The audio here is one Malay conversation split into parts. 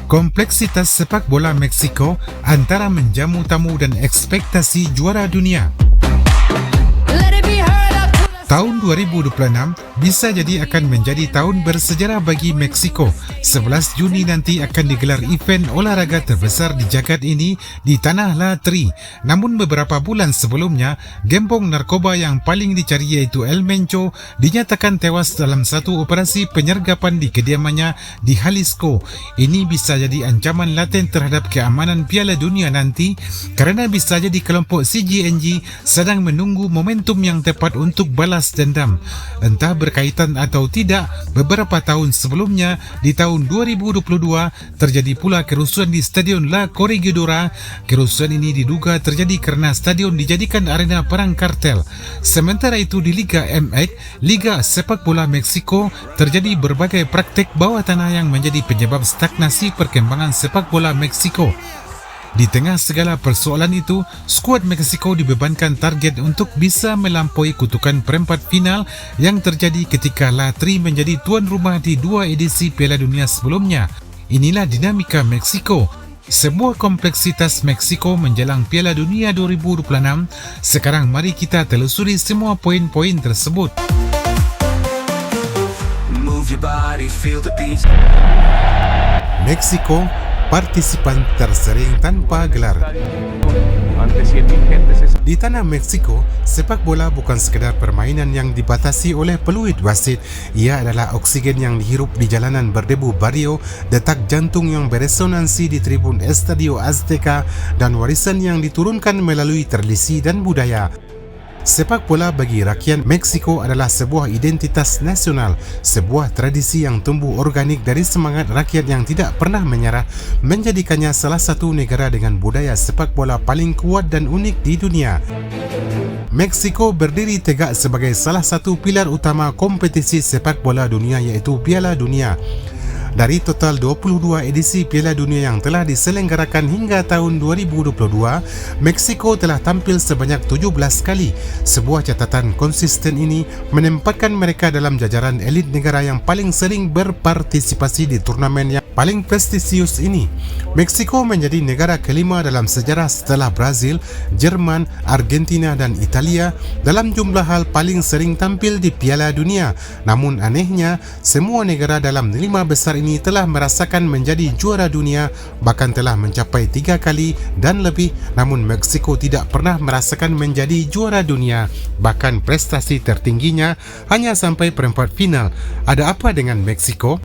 Kompleksitas sepak bola Meksiko antara menjamu tamu dan ekspektasi juara dunia. Tahun 2026 bisa jadi akan menjadi tahun bersejarah bagi Meksiko. 11 Juni nanti akan digelar event olahraga terbesar di jagat ini di tanah La Tri. Namun beberapa bulan sebelumnya, gembong narkoba yang paling dicari yaitu El Mencho dinyatakan tewas dalam satu operasi penyergapan di kediamannya di Jalisco. Ini bisa jadi ancaman laten terhadap keamanan Piala Dunia nanti kerana bisa jadi kelompok CGNG sedang menunggu momentum yang tepat untuk balas dendam. Entah berkaitan atau tidak, beberapa tahun sebelumnya di tahun 2022 terjadi pula kerusuhan di Stadion La Corregidora. Kerusuhan ini diduga terjadi kerana stadion dijadikan arena perang kartel. Sementara itu di Liga MX, Liga Sepak Bola Meksiko, terjadi berbagai praktik bawah tanah yang menjadi penyebab stagnasi perkembangan sepak bola Meksiko. Di tengah segala persoalan itu, skuad Meksiko dibebankan target untuk bisa melampaui kutukan perempat final yang terjadi ketika La Tri menjadi tuan rumah di dua edisi Piala Dunia sebelumnya. Inilah dinamika Meksiko. Sebuah kompleksitas Meksiko menjelang Piala Dunia 2026. Sekarang mari kita telusuri semua poin-poin tersebut. Meksiko, partisipan tersering tanpa gelar. Di tanah Meksiko, sepak bola bukan sekedar permainan yang dibatasi oleh peluit wasit. Ia adalah oksigen yang dihirup di jalanan berdebu barrio, detak jantung yang beresonansi di tribun Estadio Azteca, dan warisan yang diturunkan melalui tradisi dan budaya. Sepak bola bagi rakyat Meksiko adalah sebuah identitas nasional, sebuah tradisi yang tumbuh organik dari semangat rakyat yang tidak pernah menyerah, menjadikannya salah satu negara dengan budaya sepak bola paling kuat dan unik di dunia. Meksiko berdiri tegak sebagai salah satu pilar utama kompetisi sepak bola dunia iaitu Piala Dunia. Dari total 22 edisi Piala Dunia yang telah diselenggarakan hingga tahun 2022, Meksiko telah tampil sebanyak 17 kali. Sebuah catatan konsisten ini menempatkan mereka dalam jajaran elit negara yang paling sering berpartisipasi di turnamen yang paling prestisius ini. Meksiko menjadi negara kelima dalam sejarah setelah Brazil, Jerman, Argentina dan Italia dalam jumlah hal paling sering tampil di Piala Dunia. Namun anehnya, semua negara dalam 5 besar ini telah merasakan menjadi juara dunia, bahkan telah mencapai 3 kali dan lebih. Namun Meksiko tidak pernah merasakan menjadi juara dunia, bahkan prestasi tertingginya hanya sampai perempat final. Ada apa dengan Meksiko?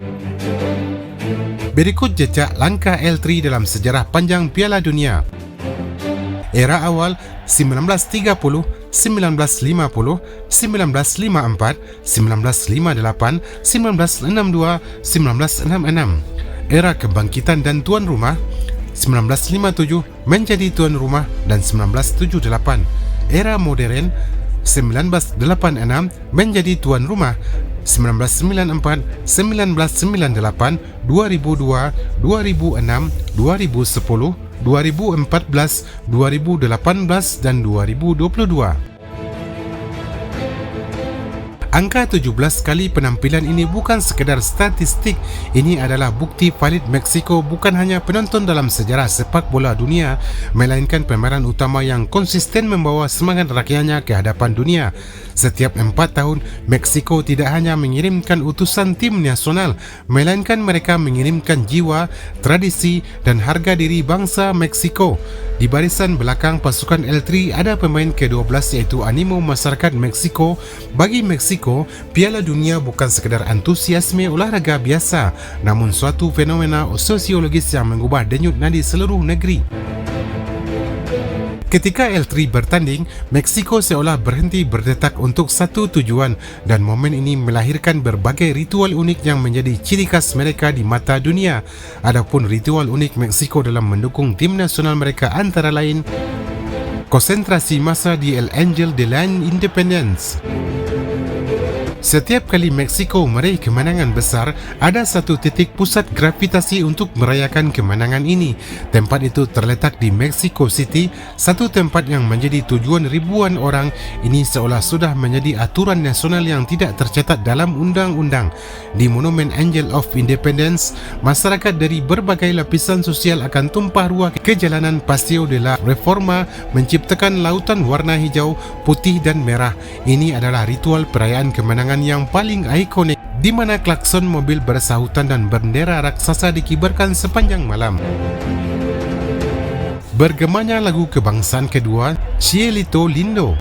Berikut jejak langkah L3 dalam sejarah panjang Piala Dunia. Era awal 1930, 1950, 1954, 1958, 1962, 1966. Era kebangkitan dan tuan rumah 1957 menjadi tuan rumah dan 1978. Era modern 1986 menjadi tuan rumah, 1994, 1998, 2002, 2006, 2010, 2014, 2018 dan 2022. Angka 17 kali penampilan ini bukan sekedar statistik. Ini adalah bukti valid Meksiko bukan hanya penonton dalam sejarah sepak bola dunia, melainkan pemeran utama yang konsisten membawa semangat rakyatnya ke hadapan dunia. Setiap 4 tahun, Meksiko tidak hanya mengirimkan utusan tim nasional, melainkan mereka mengirimkan jiwa, tradisi dan harga diri bangsa Meksiko. Di barisan belakang pasukan L3 ada pemain ke-12 iaitu animo masyarakat Meksiko. Bagi Meksiko, Piala Dunia bukan sekadar antusiasme olahraga biasa, namun suatu fenomena sosiologis yang mengubah denyut nadi seluruh negeri. Ketika L3 bertanding, Meksiko seolah berhenti berdetak untuk satu tujuan, dan momen ini melahirkan berbagai ritual unik yang menjadi ciri khas mereka di mata dunia. Adapun ritual unik Meksiko dalam mendukung tim nasional mereka antara lain konsentrasi massa di El Ángel de la Independencia, Setiap kali Meksiko meraih kemenangan besar, ada satu titik pusat gravitasi untuk merayakan kemenangan ini. Tempat itu terletak di Mexico City, satu tempat yang menjadi tujuan ribuan orang. Ini seolah sudah menjadi aturan nasional yang tidak tercatat dalam undang-undang. Di Monumen Angel of Independence, masyarakat dari berbagai lapisan sosial akan tumpah ruah ke jalanan Paseo de la Reforma menciptakan lautan warna hijau, putih dan merah. Ini adalah ritual perayaan kemenangan yang paling ikonik, di mana klakson mobil bersahutan dan bendera raksasa dikibarkan sepanjang malam. Bergemanya lagu kebangsaan kedua, Cielito Lindo.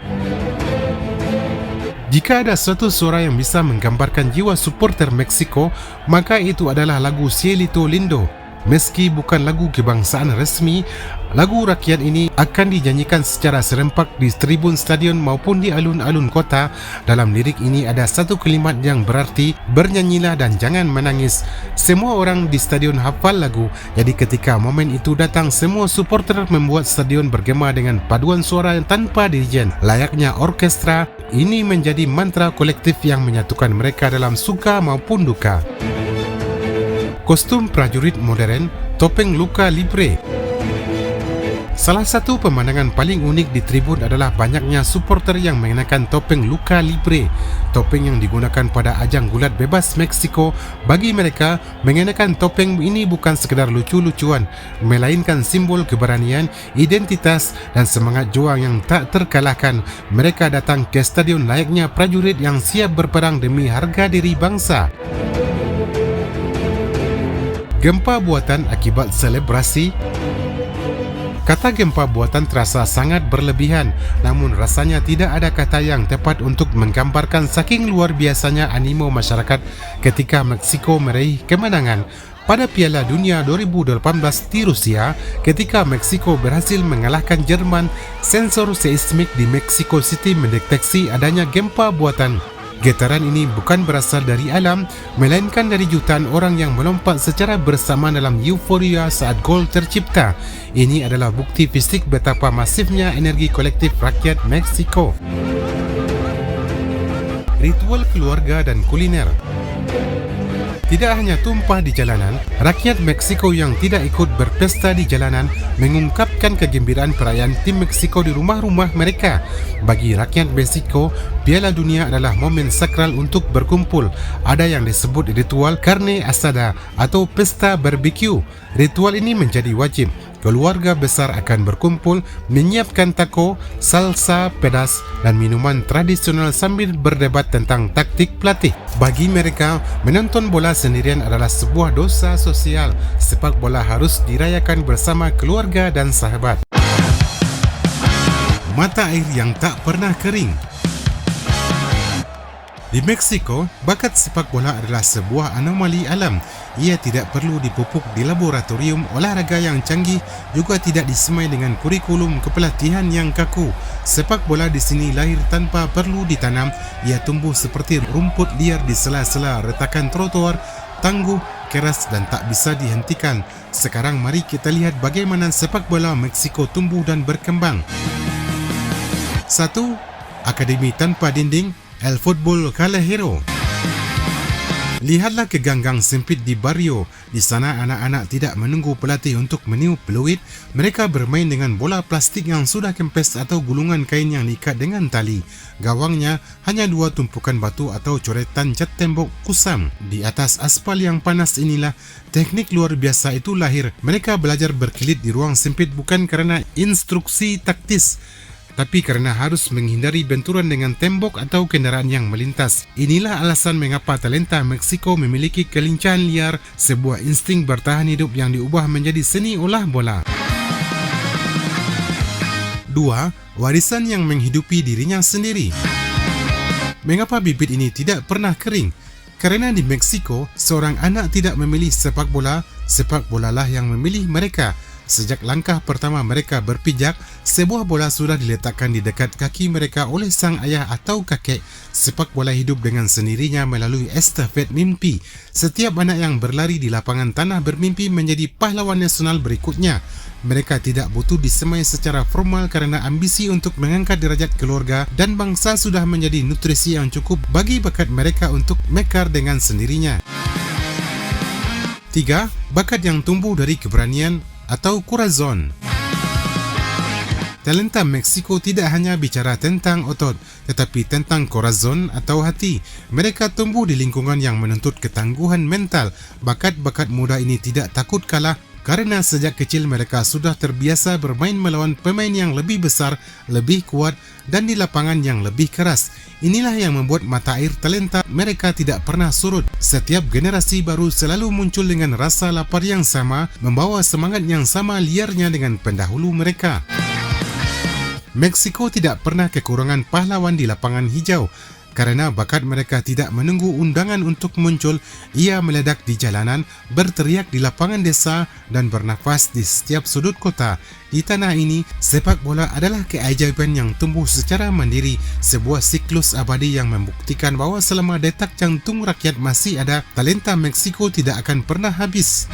Jika ada suatu suara yang bisa menggambarkan jiwa supporter Meksiko, maka itu adalah lagu Cielito Lindo. Meski bukan lagu kebangsaan resmi, lagu rakyat ini akan dinyanyikan secara serempak di tribun stadion maupun di alun-alun kota. Dalam lirik ini ada satu kalimat yang berarti, bernyanyilah dan jangan menangis. Semua orang di stadion hafal lagu, jadi ketika momen itu datang, semua supporter membuat stadion bergema dengan paduan suara yang tanpa dirijen. Layaknya orkestra, ini menjadi mantra kolektif yang menyatukan mereka dalam suka maupun duka. Kostum prajurit modern, topeng luka libre. Salah satu pemandangan paling unik di tribun adalah banyaknya supporter yang mengenakan topeng luka libre. Topeng yang digunakan pada ajang gulat bebas Meksiko. Bagi mereka, mengenakan topeng ini bukan sekadar lucu-lucuan, melainkan simbol keberanian, identitas dan semangat juang yang tak terkalahkan. Mereka datang ke stadion layaknya prajurit yang siap berperang demi harga diri bangsa. Gempa buatan akibat selebrasi. Kata gempa buatan terasa sangat berlebihan, namun rasanya tidak ada kata yang tepat untuk menggambarkan saking luar biasanya animo masyarakat ketika Meksiko meraih kemenangan. Pada Piala Dunia 2018 di Rusia, ketika Meksiko berhasil mengalahkan Jerman, sensor seismik di Mexico City mendeteksi adanya gempa buatan. Getaran ini bukan berasal dari alam, melainkan dari jutaan orang yang melompat secara bersamaan dalam euforia saat gol tercipta. Ini adalah bukti fisik betapa masifnya energi kolektif rakyat Meksiko. Ritual keluarga dan kuliner. Tidak hanya tumpah di jalanan, rakyat Meksiko yang tidak ikut berpesta di jalanan mengungkapkan kegembiraan perayaan tim Meksiko di rumah-rumah mereka. Bagi rakyat Meksiko, Piala Dunia adalah momen sakral untuk berkumpul. Ada yang disebut ritual carne asada atau pesta barbecue. Ritual ini menjadi wajib. Keluarga besar akan berkumpul, menyiapkan taco, salsa pedas dan minuman tradisional sambil berdebat tentang taktik pelatih. Bagi mereka, menonton bola sendirian adalah sebuah dosa sosial. Sepak bola harus dirayakan bersama keluarga dan sahabat. Mata air yang tak pernah kering. Di Meksiko, bakat sepak bola adalah sebuah anomali alam. Ia tidak perlu dipupuk di laboratorium olahraga yang canggih, juga tidak disemai dengan kurikulum kepelatihan yang kaku. Sepak bola di sini lahir tanpa perlu ditanam. Ia tumbuh seperti rumput liar di sela-sela retakan trotoar, tangguh, keras dan tak bisa dihentikan. Sekarang mari kita lihat bagaimana sepak bola Meksiko tumbuh dan berkembang. 1. Akademi tanpa dinding, El Fútbol Callejero. Lihatlah ke ganggang sempit di barrio. Di sana anak-anak tidak menunggu pelatih untuk meniup peluit. Mereka bermain dengan bola plastik yang sudah kempes atau gulungan kain yang diikat dengan tali. Gawangnya hanya 2 tumpukan batu atau coretan cat tembok kusam. Di atas aspal yang panas inilah teknik luar biasa itu lahir. Mereka belajar berkelit di ruang sempit bukan karena instruksi taktis, tapi karena harus menghindari benturan dengan tembok atau kendaraan yang melintas. Inilah alasan mengapa talenta Meksiko memiliki kelincahan liar, sebuah insting bertahan hidup yang diubah menjadi seni olah bola. 2. Warisan yang menghidupi dirinya sendiri. Mengapa bibit ini tidak pernah kering? Karena di Meksiko, seorang anak tidak memilih sepak bola lah yang memilih mereka. Sejak langkah pertama mereka berpijak, sebuah bola sudah diletakkan di dekat kaki mereka oleh sang ayah atau kakek. Sepak bola hidup dengan sendirinya melalui estafet mimpi. Setiap anak yang berlari di lapangan tanah bermimpi menjadi pahlawan nasional berikutnya. Mereka tidak butuh disemai secara formal kerana ambisi untuk mengangkat derajat keluarga dan bangsa sudah menjadi nutrisi yang cukup bagi bakat mereka untuk mekar dengan sendirinya. 3. Bakat yang tumbuh dari keberanian atau corazon. Talenta Meksiko tidak hanya bicara tentang otot, tetapi tentang corazon atau hati. Mereka tumbuh di lingkungan yang menuntut ketangguhan mental. Bakat-bakat muda ini tidak takut kalah kerana sejak kecil mereka sudah terbiasa bermain melawan pemain yang lebih besar, lebih kuat dan di lapangan yang lebih keras. Inilah yang membuat mata air talenta mereka tidak pernah surut. Setiap generasi baru selalu muncul dengan rasa lapar yang sama, membawa semangat yang sama liarnya dengan pendahulu mereka. Meksiko tidak pernah kekurangan pahlawan di lapangan hijau. Karena bakat mereka tidak menunggu undangan untuk muncul, ia meledak di jalanan, berteriak di lapangan desa dan bernafas di setiap sudut kota. Di tanah ini, sepak bola adalah keajaiban yang tumbuh secara mandiri, sebuah siklus abadi yang membuktikan bahawa selama detak jantung rakyat masih ada, talenta Meksiko tidak akan pernah habis.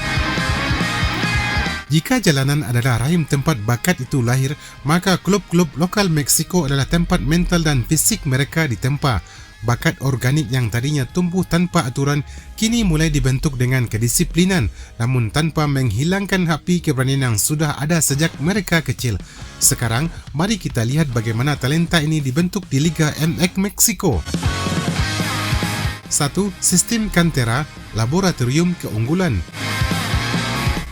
Jika jalanan adalah rahim tempat bakat itu lahir, maka klub-klub lokal Meksiko adalah tempat mental dan fisik mereka ditempa. Bakat organik yang tadinya tumbuh tanpa aturan, kini mulai dibentuk dengan kedisiplinan, namun tanpa menghilangkan api keberanian yang sudah ada sejak mereka kecil. Sekarang, mari kita lihat bagaimana talenta ini dibentuk di Liga MX Meksiko. 1. Sistem Cantera, Laboratorium Keunggulan.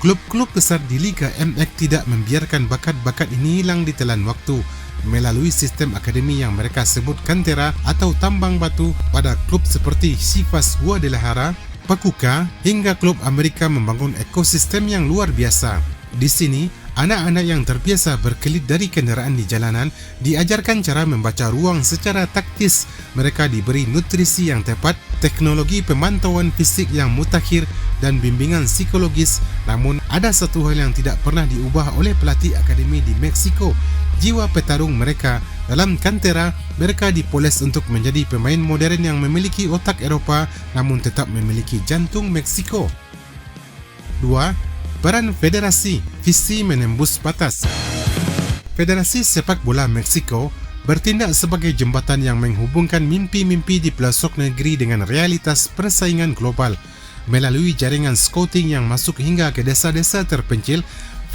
Klub-klub besar di Liga MX tidak membiarkan bakat-bakat ini hilang ditelan waktu. Melalui sistem akademi yang mereka sebut Cantera atau tambang batu, pada klub seperti Chivas Guadalajara, Pachuca hingga klub Amerika membangun ekosistem yang luar biasa. Di sini, anak-anak yang terbiasa berkelit dari kenderaan di jalanan diajarkan cara membaca ruang secara taktis. Mereka diberi nutrisi yang tepat, teknologi pemantauan fisik yang mutakhir dan bimbingan psikologis. Namun, ada satu hal yang tidak pernah diubah oleh pelatih akademi di Meksiko. Jiwa petarung mereka. Dalam Cantera, mereka dipoles untuk menjadi pemain modern yang memiliki otak Eropa namun tetap memiliki jantung Meksiko. 2. Peran Federasi, visi menembus batas. Federasi Sepak Bola Meksiko bertindak sebagai jembatan yang menghubungkan mimpi-mimpi di pelosok negeri dengan realitas persaingan global. Melalui jaringan scouting yang masuk hingga ke desa-desa terpencil,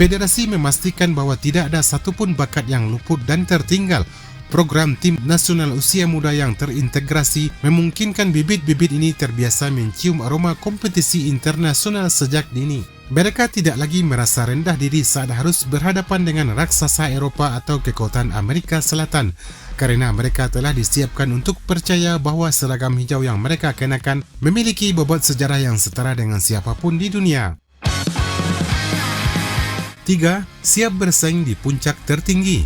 Federasi memastikan bahawa tidak ada satupun bakat yang luput dan tertinggal. Program tim nasional usia muda yang terintegrasi memungkinkan bibit-bibit ini terbiasa mencium aroma kompetisi internasional sejak dini. Mereka tidak lagi merasa rendah diri saat harus berhadapan dengan raksasa Eropah atau kekuatan Amerika Selatan, kerana mereka telah disiapkan untuk percaya bahawa seragam hijau yang mereka kenakan memiliki bobot sejarah yang setara dengan siapapun di dunia. 3. Siap bersaing di puncak tertinggi.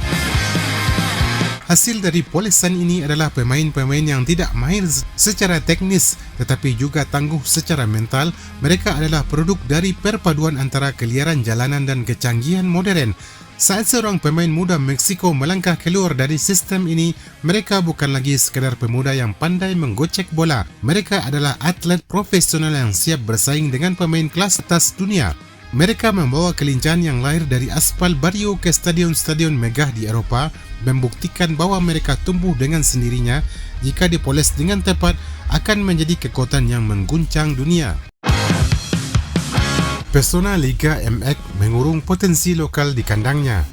Hasil dari polesan ini adalah pemain-pemain yang tidak mahir secara teknis tetapi juga tangguh secara mental. Mereka adalah produk dari perpaduan antara keliaran jalanan dan kecanggihan modern. Saat seorang pemain muda Meksiko melangkah keluar dari sistem ini, mereka bukan lagi sekadar pemuda yang pandai menggocek bola. Mereka adalah atlet profesional yang siap bersaing dengan pemain kelas atas dunia. Mereka membawa kelincahan yang lahir dari aspal barrio ke stadion-stadion megah di Eropah, membuktikan bahawa mereka tumbuh dengan sendirinya. Jika dipoles dengan tepat, akan menjadi kekuatan yang mengguncang dunia. Pesona Liga MX mengurung potensi lokal di kandangnya.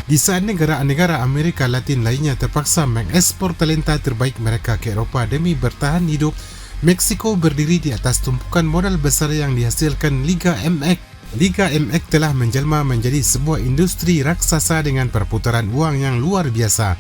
Di saat negara-negara Amerika Latin lainnya terpaksa mengekspor talenta terbaik mereka ke Eropah demi bertahan hidup, Meksiko berdiri di atas tumpukan modal besar yang dihasilkan Liga MX. Liga MX telah menjelma menjadi sebuah industri raksasa dengan perputaran uang yang luar biasa.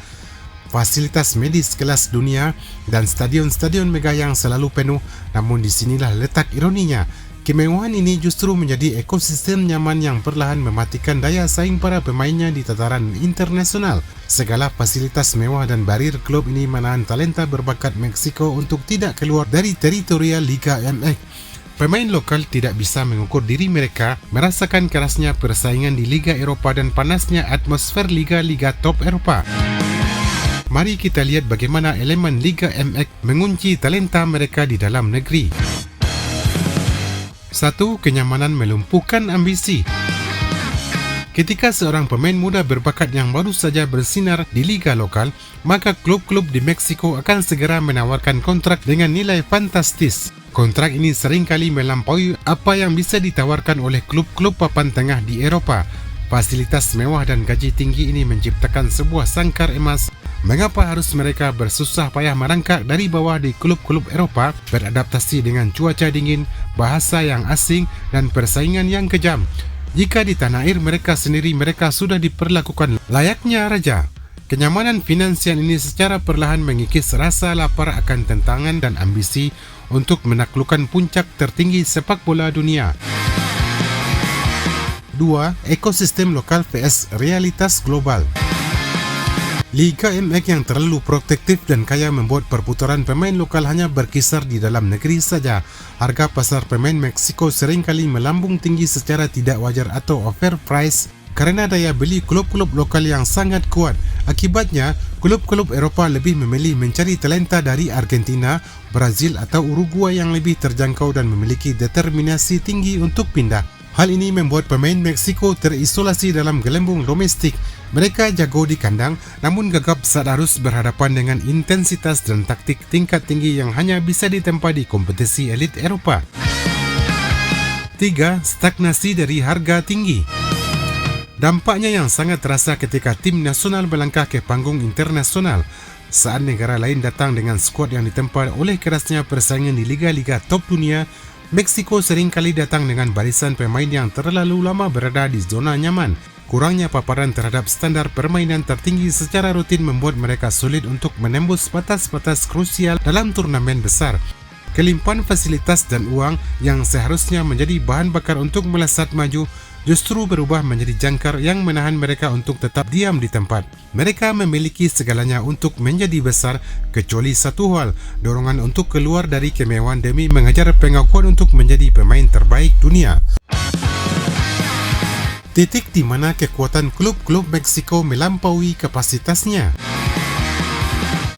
Fasilitas medis kelas dunia dan stadion-stadion megah yang selalu penuh, namun disinilah letak ironinya. Kemewahan ini justru menjadi ekosistem nyaman yang perlahan mematikan daya saing para pemainnya di tataran internasional. Segala fasilitas mewah dan barir klub ini menahan talenta berbakat Meksiko untuk tidak keluar dari teritorial Liga MX. Pemain lokal tidak bisa mengukur diri mereka, merasakan kerasnya persaingan di Liga Eropah dan panasnya atmosfer liga-liga top Eropah. Mari kita lihat bagaimana elemen Liga MX mengunci talenta mereka di dalam negeri. 1. Kenyamanan melumpuhkan ambisi. Ketika seorang pemain muda berbakat yang baru saja bersinar di liga lokal, maka klub-klub di Meksiko akan segera menawarkan kontrak dengan nilai fantastis. Kontrak ini seringkali melampaui apa yang bisa ditawarkan oleh klub-klub papan tengah di Eropah. Fasilitas mewah dan gaji tinggi ini menciptakan sebuah sangkar emas. Mengapa harus mereka bersusah payah merangkak dari bawah di klub-klub Eropah, beradaptasi dengan cuaca dingin, bahasa yang asing, dan persaingan yang kejam? Jika di tanah air mereka sendiri mereka sudah diperlakukan layaknya raja. Kenyamanan finansial ini secara perlahan mengikis rasa lapar akan tantangan dan ambisi untuk menaklukkan puncak tertinggi sepak bola dunia. 2. Ekosistem lokal vs realitas global. Liga MX yang terlalu protektif dan kaya membuat perputaran pemain lokal hanya berkisar di dalam negeri saja. Harga pasar pemain Meksiko seringkali melambung tinggi secara tidak wajar atau overpriced karena daya beli klub-klub lokal yang sangat kuat. Akibatnya, klub-klub Eropah lebih memilih mencari talenta dari Argentina, Brazil atau Uruguay yang lebih terjangkau dan memiliki determinasi tinggi untuk pindah. Hal ini membuat pemain Meksiko terisolasi dalam gelembung domestik. Mereka jago di kandang, namun gagap saat harus berhadapan dengan intensitas dan taktik tingkat tinggi yang hanya bisa ditempa di kompetisi elit Eropah. 3. Stagnasi dari harga tinggi. Dampaknya yang sangat terasa ketika tim nasional melangkah ke panggung internasional. Saat negara lain datang dengan skuad yang ditempa oleh kerasnya persaingan di liga-liga top dunia, Meksiko seringkali datang dengan barisan pemain yang terlalu lama berada di zona nyaman. Kurangnya paparan terhadap standar permainan tertinggi secara rutin membuat mereka sulit untuk menembus batas-batas krusial dalam turnamen besar. Kelimpahan fasilitas dan uang yang seharusnya menjadi bahan bakar untuk melesat maju justru berubah menjadi jangkar yang menahan mereka untuk tetap diam di tempat. Mereka memiliki segalanya untuk menjadi besar, kecuali satu hal, dorongan untuk keluar dari kemewahan demi mengejar pengakuan untuk menjadi pemain terbaik dunia. Titik di mana kekuatan klub-klub Meksiko melampaui kapasitasnya.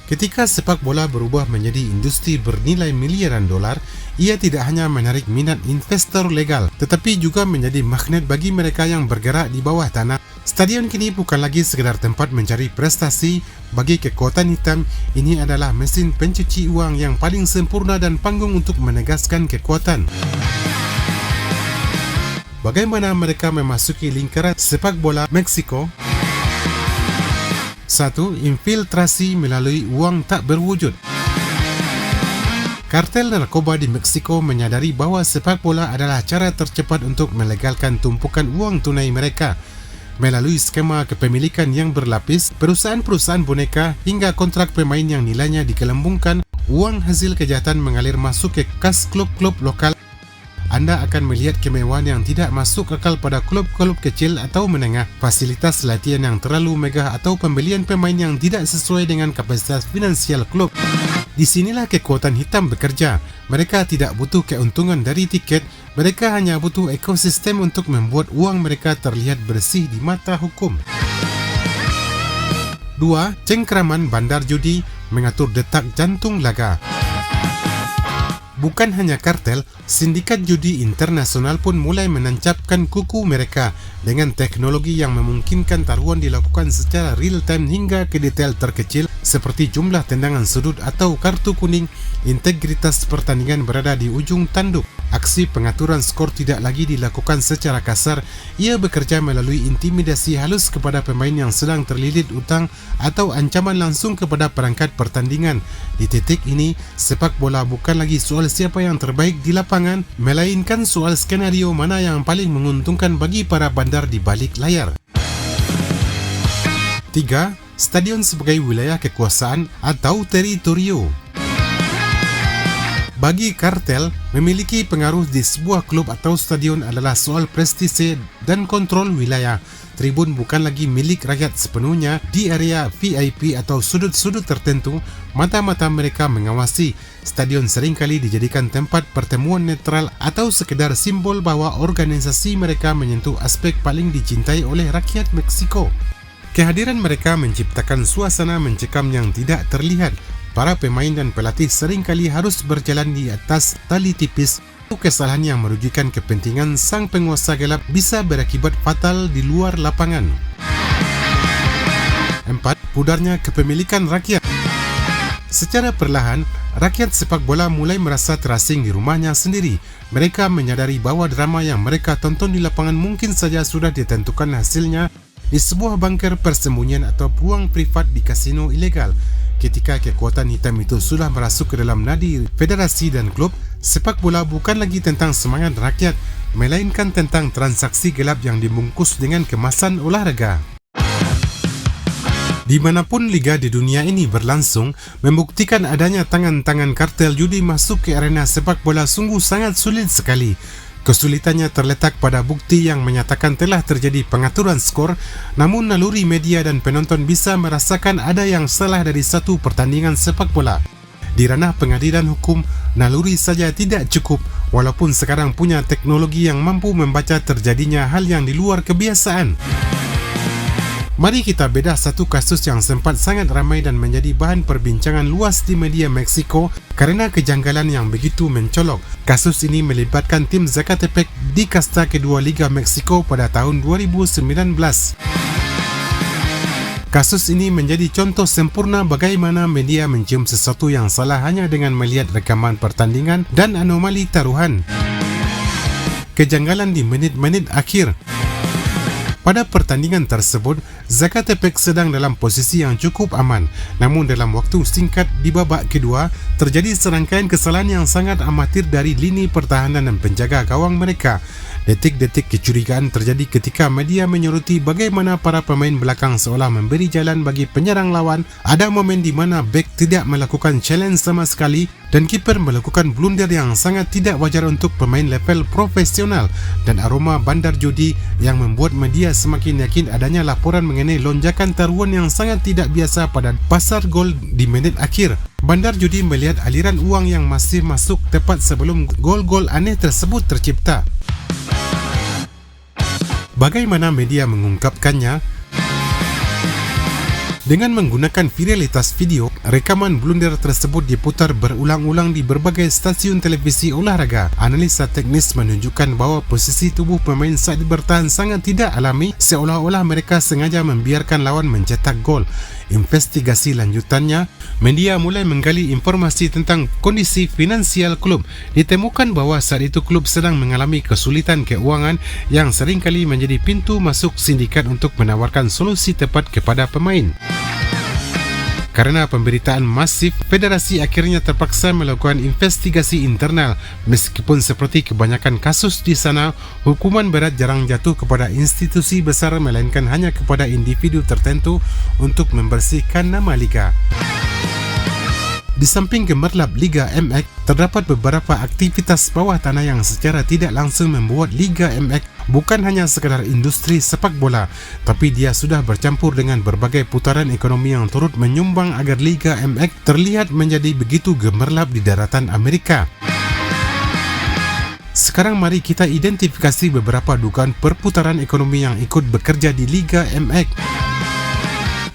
Ketika sepak bola berubah menjadi industri bernilai miliaran dolar, ia tidak hanya menarik minat investor legal, tetapi juga menjadi magnet bagi mereka yang bergerak di bawah tanah. Stadion kini bukan lagi sekedar tempat mencari prestasi. Bagi kekuatan hitam, ini adalah mesin pencuci uang yang paling sempurna dan panggung untuk menegaskan kekuatan. Bagaimana mereka memasuki lingkaran sepak bola Meksiko? 1. Infiltrasi melalui uang tak berwujud. Kartel narkoba di Meksiko menyadari bahwa sepak bola adalah cara tercepat untuk melegalkan tumpukan uang tunai mereka. Melalui skema kepemilikan yang berlapis, perusahaan-perusahaan boneka hingga kontrak pemain yang nilainya digelembungkan, uang hasil kejahatan mengalir masuk ke kas klub-klub lokal. Anda akan melihat kemewahan yang tidak masuk akal pada klub-klub kecil atau menengah, fasilitas latihan yang terlalu megah atau pembelian pemain yang tidak sesuai dengan kapasitas finansial klub. Di sinilah kekuatan hitam bekerja. Mereka tidak butuh keuntungan dari tiket, mereka hanya butuh ekosistem untuk membuat uang mereka terlihat bersih di mata hukum. 2. Cengkraman bandar judi mengatur detak jantung laga. Bukan hanya kartel, sindikat judi internasional pun mulai menancapkan kuku mereka dengan teknologi yang memungkinkan taruhan dilakukan secara real-time hingga ke detail terkecil seperti jumlah tendangan sudut atau kartu kuning. Integritas pertandingan berada di ujung tanduk. Aksi pengaturan skor tidak lagi dilakukan secara kasar. Ia bekerja melalui intimidasi halus kepada pemain yang sedang terlilit utang atau ancaman langsung kepada perangkat pertandingan. Di titik ini, sepak bola bukan lagi soal siapa yang terbaik di lapangan, melainkan soal skenario mana yang paling menguntungkan bagi para bandar di balik layar. 3. Stadion sebagai wilayah kekuasaan atau teritorio. Bagi kartel, memiliki pengaruh di sebuah klub atau stadion adalah soal prestise dan kontrol wilayah. tribun bukan lagi milik rakyat sepenuhnya. Di area VIP atau sudut-sudut tertentu, mata-mata mereka mengawasi. Stadion seringkali dijadikan tempat pertemuan netral atau sekedar simbol bahawa organisasi mereka menyentuh aspek paling dicintai oleh rakyat Meksiko. Kehadiran mereka menciptakan suasana mencekam yang tidak terlihat. Para pemain dan pelatih seringkali harus berjalan di atas tali tipis. Kesalahan yang merugikan kepentingan sang penguasa gelap bisa berakibat fatal di luar lapangan. 4. Pudarnya kepemilikan rakyat. Secara perlahan, rakyat sepak bola mulai merasa terasing di rumahnya sendiri. Mereka menyadari bahawa drama yang mereka tonton di lapangan mungkin saja sudah ditentukan hasilnya di sebuah bunker persembunyian atau ruang privat di kasino ilegal. Ketika kekuatan hitam itu sudah merasuk ke dalam nadi federasi dan klub, sepak bola bukan lagi tentang semangat rakyat, melainkan tentang transaksi gelap yang dibungkus dengan kemasan olahraga. Dimanapun liga di dunia ini berlangsung, membuktikan adanya tangan-tangan kartel judi masuk ke arena sepak bola sungguh sangat sulit sekali. Kesulitannya terletak pada bukti yang menyatakan telah terjadi pengaturan skor, namun naluri media dan penonton bisa merasakan ada yang salah dari satu pertandingan sepak bola. Di ranah pengadilan hukum, naluri saja tidak cukup, walaupun sekarang punya teknologi yang mampu membaca terjadinya hal yang di luar kebiasaan. Mari kita bedah satu kasus yang sempat sangat ramai dan menjadi bahan perbincangan luas di media Meksiko kerana kejanggalan yang begitu mencolok. Kasus ini melibatkan tim Zacatepec di kasta kedua Liga Meksiko pada tahun 2019. Kasus ini menjadi contoh sempurna bagaimana media mencium sesuatu yang salah hanya dengan melihat rekaman pertandingan dan anomali taruhan. Kejanggalan di menit-menit akhir. Pada pertandingan tersebut, Zacatepec sedang dalam posisi yang cukup aman. Namun dalam waktu singkat di babak kedua, terjadi serangkaian kesalahan yang sangat amatir dari lini pertahanan dan penjaga gawang mereka. Detik-detik kecurigaan terjadi ketika media menyoroti bagaimana para pemain belakang seolah memberi jalan bagi penyerang lawan. Ada momen di mana bek tidak melakukan challenge sama sekali dan kiper melakukan blunder yang sangat tidak wajar untuk pemain level profesional, dan aroma bandar judi yang membuat media semakin yakin adanya laporan mengenai lonjakan taruhan yang sangat tidak biasa pada pasar gol di menit akhir. Bandar judi melihat aliran uang yang masih masuk tepat sebelum gol-gol aneh tersebut tercipta. Bagaimana media mengungkapkannya? Dengan menggunakan viralitas video, rekaman blunder tersebut diputar berulang-ulang di berbagai stasiun televisi olahraga. Analisa teknis menunjukkan bahawa posisi tubuh pemain saat bertahan sangat tidak alami, seolah-olah mereka sengaja membiarkan lawan mencetak gol. Investigasi lanjutannya, media mulai menggali informasi tentang kondisi finansial klub. Ditemukan bahawa saat itu klub sedang mengalami kesulitan keuangan yang seringkali menjadi pintu masuk sindikat untuk menawarkan solusi tepat kepada pemain. Karena pemberitaan masif, federasi akhirnya terpaksa melakukan investigasi internal. Meskipun seperti kebanyakan kasus di sana, hukuman berat jarang jatuh kepada institusi besar melainkan hanya kepada individu tertentu untuk membersihkan nama liga. Di samping gemerlap Liga MX, terdapat beberapa aktivitas bawah tanah yang secara tidak langsung membuat Liga MX bukan hanya sekadar industri sepak bola, tapi dia sudah bercampur dengan berbagai putaran ekonomi yang turut menyumbang agar Liga MX terlihat menjadi begitu gemerlap di daratan Amerika. Sekarang mari kita identifikasi beberapa dugaan perputaran ekonomi yang ikut bekerja di Liga MX.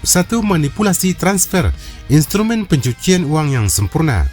1. Manipulasi transfer, instrumen pencucian uang yang sempurna.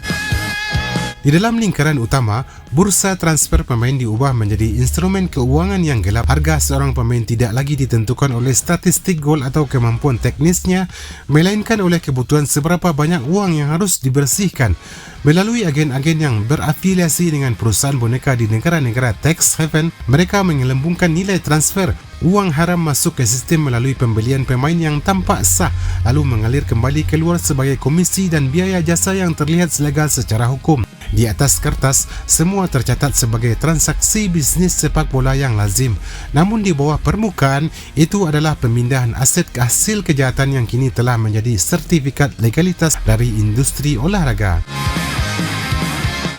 Di dalam lingkaran utama, bursa transfer pemain diubah menjadi instrumen keuangan yang gelap. Harga seorang pemain tidak lagi ditentukan oleh statistik gol atau kemampuan teknisnya, melainkan oleh kebutuhan seberapa banyak uang yang harus dibersihkan. Melalui agen-agen yang berafiliasi dengan perusahaan boneka di negara-negara tax haven, mereka menggelembungkan nilai transfer. Uang haram masuk ke sistem melalui pembelian pemain yang tampak sah, lalu mengalir kembali keluar sebagai komisi dan biaya jasa yang terlihat legal secara hukum. Di atas kertas, semua tercatat sebagai transaksi bisnis sepak bola yang lazim. Namun di bawah permukaan, itu adalah pemindahan aset hasil kejahatan yang kini telah menjadi sertifikat legalitas dari industri olahraga.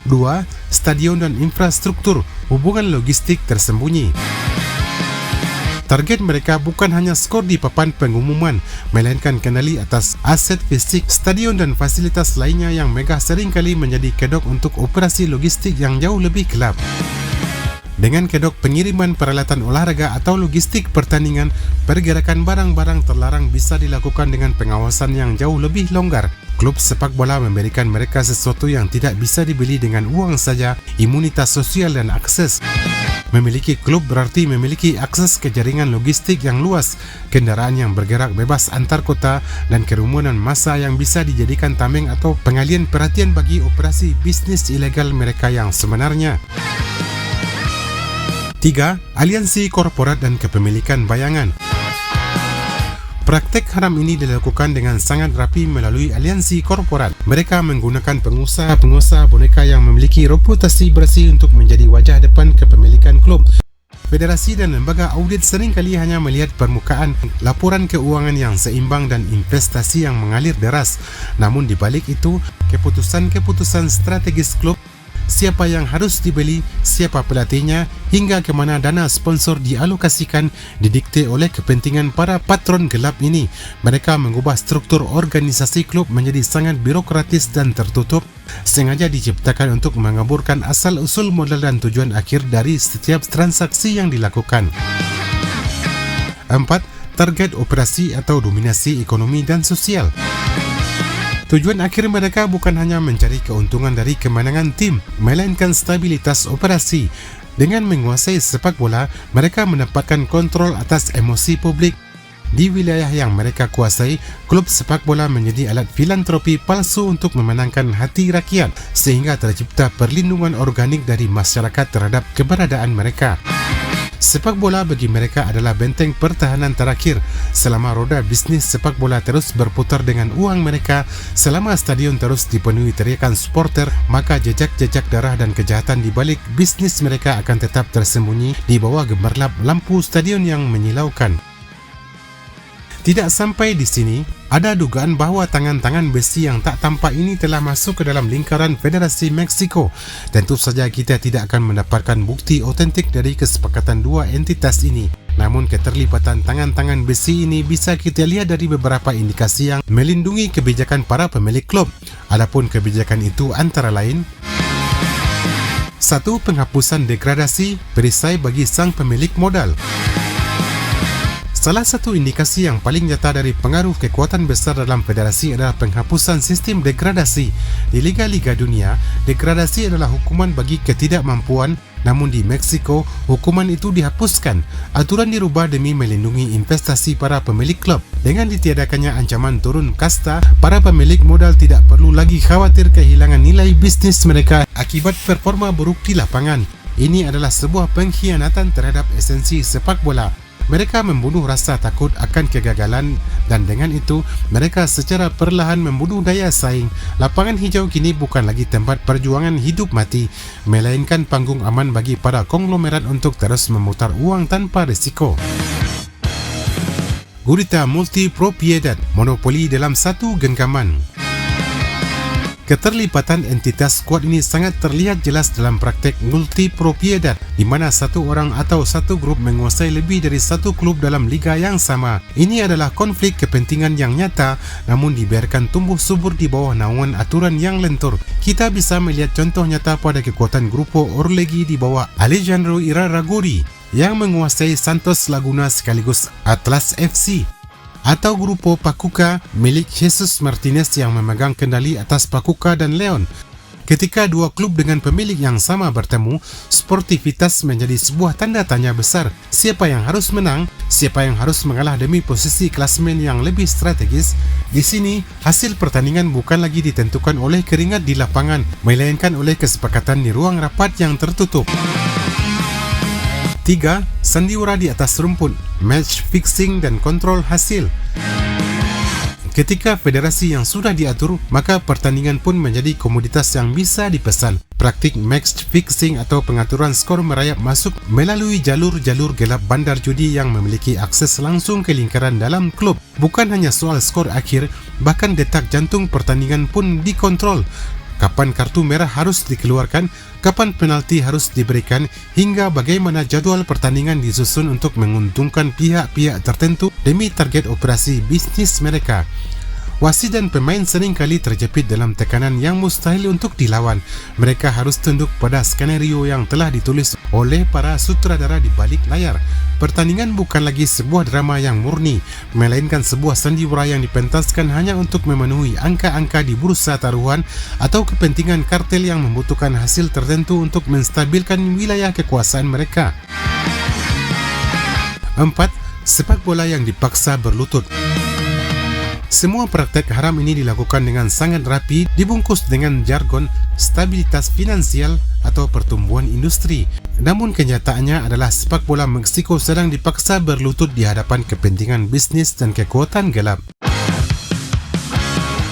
2. Stadion dan infrastruktur, hubungan logistik tersembunyi. Target mereka bukan hanya skor di papan pengumuman, melainkan kendali atas aset fisik, stadion dan fasilitas lainnya yang megah seringkali menjadi kedok untuk operasi logistik yang jauh lebih gelap. Dengan kedok pengiriman peralatan olahraga atau logistik pertandingan, pergerakan barang-barang terlarang bisa dilakukan dengan pengawasan yang jauh lebih longgar. Klub sepak bola memberikan mereka sesuatu yang tidak bisa dibeli dengan uang saja, imunitas sosial dan akses. Memiliki klub berarti memiliki akses ke jaringan logistik yang luas, kendaraan yang bergerak bebas antar kota, dan kerumunan massa yang bisa dijadikan tameng atau pengalian perhatian bagi operasi bisnis ilegal mereka yang sebenarnya. 3. Aliansi korporat dan kepemilikan bayangan. Praktek haram ini dilakukan dengan sangat rapi melalui aliansi korporat. Mereka menggunakan pengusaha-pengusaha boneka yang memiliki reputasi bersih untuk menjadi wajah depan kepemilikan klub. Federasi dan lembaga audit seringkali hanya melihat permukaan, laporan keuangan yang seimbang dan investasi yang mengalir deras. Namun di balik itu, keputusan-keputusan strategis klub, siapa yang harus dibeli, siapa pelatihnya, hingga ke mana dana sponsor dialokasikan didikte oleh kepentingan para patron gelap ini. Mereka mengubah struktur organisasi klub menjadi sangat birokratis dan tertutup, sengaja diciptakan untuk mengaburkan asal-usul modal dan tujuan akhir dari setiap transaksi yang dilakukan. 4. Target operasi atau dominasi ekonomi dan sosial. Tujuan akhir mereka bukan hanya mencari keuntungan dari kemenangan tim, melainkan stabilitas operasi. Dengan menguasai sepak bola, mereka mendapatkan kontrol atas emosi publik. Di wilayah yang mereka kuasai, klub sepak bola menjadi alat filantropi palsu untuk memenangkan hati rakyat, sehingga tercipta perlindungan organik dari masyarakat terhadap keberadaan mereka. Sepak bola bagi mereka adalah benteng pertahanan terakhir. Selama roda bisnis sepak bola terus berputar dengan uang mereka, selama stadion terus dipenuhi teriakan supporter, maka jejak-jejak darah dan kejahatan di balik bisnis mereka akan tetap tersembunyi di bawah gemerlap lampu stadion yang menyilaukan. Tidak sampai di sini, ada dugaan bahawa tangan-tangan besi yang tak tampak ini telah masuk ke dalam lingkaran Federasi Meksiko. Tentu saja kita tidak akan mendapatkan bukti otentik dari kesepakatan dua entitas ini. Namun keterlibatan tangan-tangan besi ini bisa kita lihat dari beberapa indikasi yang melindungi kebijakan para pemilik klub. Adapun kebijakan itu antara lain: 1. Penghapusan degradasi, perisai bagi sang pemilik modal. Salah satu indikasi yang paling nyata dari pengaruh kekuatan besar dalam federasi adalah penghapusan sistem degradasi. Di liga-liga dunia, degradasi adalah hukuman bagi ketidakmampuan, namun di Meksiko, hukuman itu dihapuskan. Aturan dirubah demi melindungi investasi para pemilik klub. Dengan ditiadakannya ancaman turun kasta, para pemilik modal tidak perlu lagi khawatir kehilangan nilai bisnis mereka akibat performa buruk di lapangan. Ini adalah sebuah pengkhianatan terhadap esensi sepak bola. Mereka membunuh rasa takut akan kegagalan dan dengan itu mereka secara perlahan membunuh daya saing. Lapangan hijau kini bukan lagi tempat perjuangan hidup mati, melainkan panggung aman bagi para konglomerat untuk terus memutar uang tanpa risiko. Gurita multi-propiedad, monopoli dalam satu genggaman. Keterlibatan entitas kuat ini sangat terlihat jelas dalam praktek multi-propiedad, di mana satu orang atau satu grup menguasai lebih dari satu klub dalam liga yang sama. Ini adalah konflik kepentingan yang nyata, namun dibiarkan tumbuh subur di bawah naungan aturan yang lentur. Kita bisa melihat contoh nyata pada kekuatan Grupo Orlegui di bawah Alejandro Irarrágorri yang menguasai Santos Laguna sekaligus Atlas FC, atau Grupo Pachuca milik Jesus Martinez yang memegang kendali atas Pachuca dan Leon. Ketika dua klub dengan pemilik yang sama bertemu, sportivitas menjadi sebuah tanda tanya besar. Siapa yang harus menang? Siapa yang harus mengalah demi posisi klasemen yang lebih strategis? Di sini, hasil pertandingan bukan lagi ditentukan oleh keringat di lapangan, melainkan oleh kesepakatan di ruang rapat yang tertutup. 3. Sandiwara di atas rumput, match fixing dan kontrol hasil. Ketika federasi yang sudah diatur, maka pertandingan pun menjadi komoditas yang bisa dipesan. Praktik match fixing atau pengaturan skor merayap masuk melalui jalur-jalur gelap bandar judi yang memiliki akses langsung ke lingkaran dalam klub. Bukan hanya soal skor akhir, bahkan detak jantung pertandingan pun dikontrol. kapan kartu merah harus dikeluarkan, kapan penalti harus diberikan, hingga bagaimana jadual pertandingan disusun untuk menguntungkan pihak-pihak tertentu demi target operasi bisnis mereka. Wasit dan pemain seringkali terjepit dalam tekanan yang mustahil untuk dilawan. Mereka harus tunduk pada skenario yang telah ditulis oleh para sutradara di balik layar. Pertandingan bukan lagi sebuah drama yang murni, melainkan sebuah sandiwara yang dipentaskan hanya untuk memenuhi angka-angka di bursa taruhan atau kepentingan kartel yang membutuhkan hasil tertentu untuk menstabilkan wilayah kekuasaan mereka. 4. Sepak bola yang dipaksa berlutut. Semua praktek haram ini dilakukan dengan sangat rapi, dibungkus dengan jargon stabilitas finansial atau pertumbuhan industri. Namun kenyataannya adalah sepak bola Meksiko sedang dipaksa berlutut di hadapan kepentingan bisnis dan kekuatan gelap.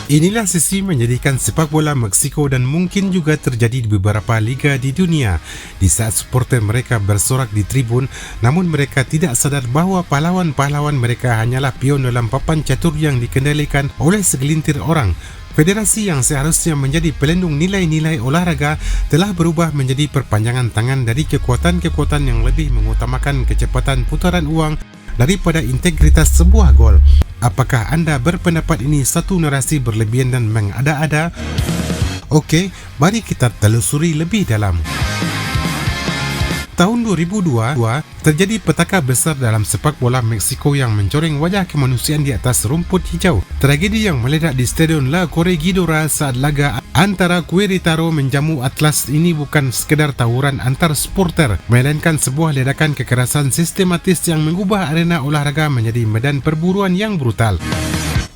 Inilah sisi menjadikan sepak bola Meksiko dan mungkin juga terjadi di beberapa liga di dunia. Di saat supporter mereka bersorak di tribun, namun mereka tidak sadar bahawa pahlawan-pahlawan mereka hanyalah pion dalam papan catur yang dikendalikan oleh segelintir orang. Federasi yang seharusnya menjadi pelindung nilai-nilai olahraga telah berubah menjadi perpanjangan tangan dari kekuatan-kekuatan yang lebih mengutamakan kecepatan putaran uang daripada integritas sebuah gol. Apakah anda berpendapat ini satu narasi berlebihan dan mengada-ada? Okey, mari kita telusuri lebih dalam. Tahun 2002, terjadi petaka besar dalam sepak bola Meksiko yang mencoreng wajah kemanusiaan di atas rumput hijau. Tragedi yang meledak di Stadion La Corregidora saat laga antara Querétaro menjamu Atlas ini bukan sekedar tawuran antar supporter, melainkan sebuah ledakan kekerasan sistematis yang mengubah arena olahraga menjadi medan perburuan yang brutal.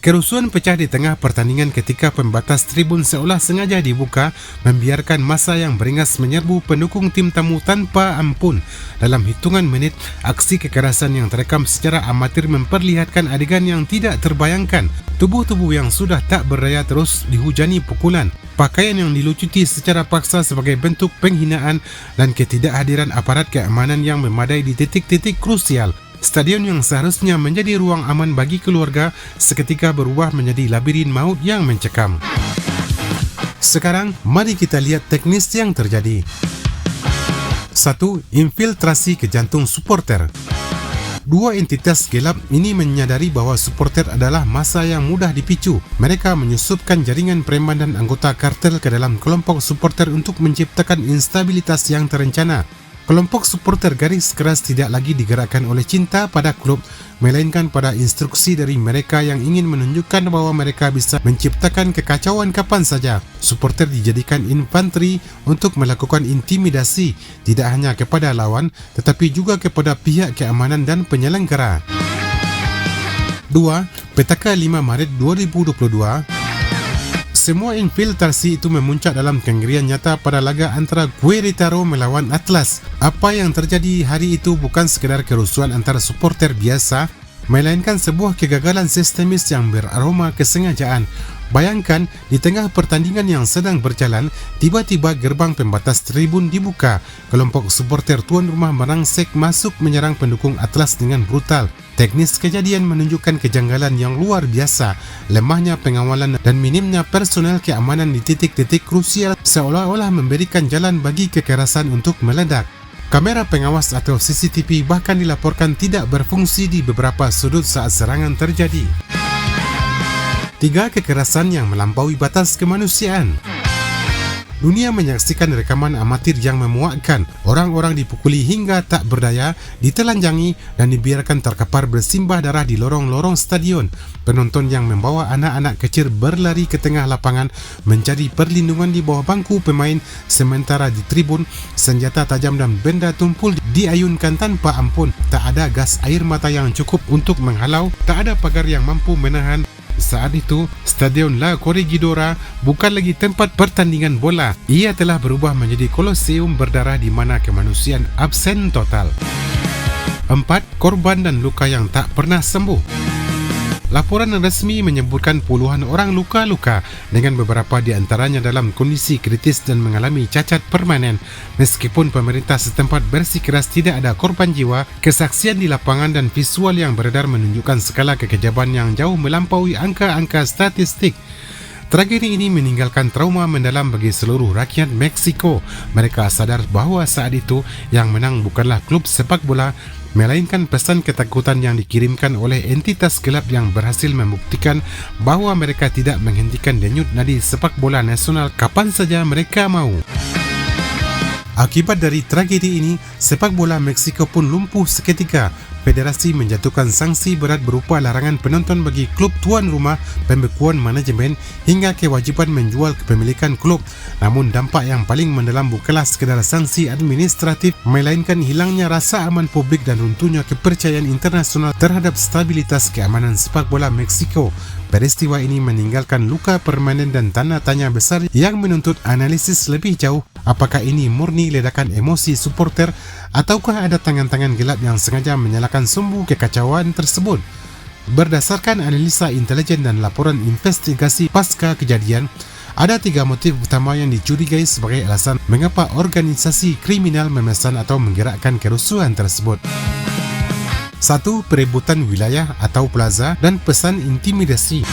Kerusuhan pecah di tengah pertandingan ketika pembatas tribun seolah sengaja dibuka, membiarkan massa yang beringas menyerbu pendukung tim tamu tanpa ampun. Dalam hitungan menit, aksi kekerasan yang terekam secara amatir memperlihatkan adegan yang tidak terbayangkan. Tubuh-tubuh yang sudah tak berdaya terus dihujani pukulan. Pakaian yang dilucuti secara paksa sebagai bentuk penghinaan dan ketidakhadiran aparat keamanan yang memadai di titik-titik krusial. Stadion yang seharusnya menjadi ruang aman bagi keluarga seketika berubah menjadi labirin maut yang mencekam. Sekarang, mari kita lihat teknis yang terjadi. 1. Infiltrasi ke jantung supporter. Dua entitas gelap ini menyadari bahawa supporter adalah massa yang mudah dipicu. Mereka menyusupkan jaringan preman dan anggota kartel ke dalam kelompok supporter untuk menciptakan instabilitas yang terencana. Kelompok supporter garis keras tidak lagi digerakkan oleh cinta pada klub, melainkan pada instruksi dari mereka yang ingin menunjukkan bahawa mereka bisa menciptakan kekacauan kapan saja. Supporter dijadikan infanteri untuk melakukan intimidasi, tidak hanya kepada lawan, tetapi juga kepada pihak keamanan dan penyelenggara. 2. Petaka 5 Maret 2022. Semua infiltrasi itu memuncak dalam kengerian nyata pada laga antara Querétaro melawan Atlas. Apa yang terjadi hari itu bukan sekadar kerusuhan antara supporter biasa, melainkan sebuah kegagalan sistemis yang beraroma kesengajaan. Bayangkan, di tengah pertandingan yang sedang berjalan, tiba-tiba gerbang pembatas tribun dibuka. Kelompok supporter tuan rumah merangsek masuk menyerang pendukung Atlas dengan brutal. Teknis kejadian menunjukkan kejanggalan yang luar biasa, lemahnya pengawalan dan minimnya personel keamanan di titik-titik krusial seolah-olah memberikan jalan bagi kekerasan untuk meledak. Kamera pengawas atau CCTV bahkan dilaporkan tidak berfungsi di beberapa sudut saat serangan terjadi. 3. Kekerasan yang melampaui batas kemanusiaan. Dunia menyaksikan rekaman amatir yang memuakkan. Orang-orang dipukuli hingga tak berdaya, ditelanjangi dan dibiarkan terkapar bersimbah darah di lorong-lorong stadion. Penonton yang membawa anak-anak kecil berlari ke tengah lapangan mencari perlindungan di bawah bangku pemain, sementara di tribun senjata tajam dan benda tumpul diayunkan tanpa ampun. Tak ada gas air mata yang cukup untuk menghalau, tak ada pagar yang mampu menahan. Saat itu, Stadion La Corregidora bukan lagi tempat pertandingan bola. Ia telah berubah menjadi koloseum berdarah di mana kemanusiaan absen total. 4. Korban dan luka yang tak pernah sembuh. Laporan resmi menyebutkan puluhan orang luka-luka dengan beberapa di antaranya dalam kondisi kritis dan mengalami cacat permanen. Meskipun pemerintah setempat bersikeras tidak ada korban jiwa, kesaksian di lapangan dan visual yang beredar menunjukkan skala kekejaman yang jauh melampaui angka-angka statistik. Tragedi ini meninggalkan trauma mendalam bagi seluruh rakyat Meksiko. Mereka sadar bahawa saat itu yang menang bukanlah klub sepak bola, melainkan pesan ketakutan yang dikirimkan oleh entitas gelap yang berhasil membuktikan bahawa mereka tidak menghentikan denyut nadi sepak bola nasional kapan saja mereka mahu. Akibat dari tragedi ini, sepak bola Meksiko pun lumpuh seketika. Federasi menjatuhkan sanksi berat berupa larangan penonton bagi klub tuan rumah, pembekuan manajemen hingga kewajiban menjual kepemilikan klub. Namun dampak yang paling mendalam bukanlah sekadar sanksi administratif, melainkan hilangnya rasa aman publik dan runtuhnya kepercayaan internasional terhadap stabilitas keamanan sepak bola Meksiko. Peristiwa ini meninggalkan luka permanen dan tanda tanya besar yang menuntut analisis lebih jauh. Apakah ini murni ledakan emosi supporter ataukah ada tangan-tangan gelap yang sengaja menyalakan sumbu kekacauan tersebut? Berdasarkan analisa intelijen dan laporan investigasi pasca kejadian, ada 3 motif utama yang dicurigai sebagai alasan mengapa organisasi kriminal memesan atau menggerakkan kerusuhan tersebut. 1. Perebutan wilayah atau plaza dan pesan intimidasi.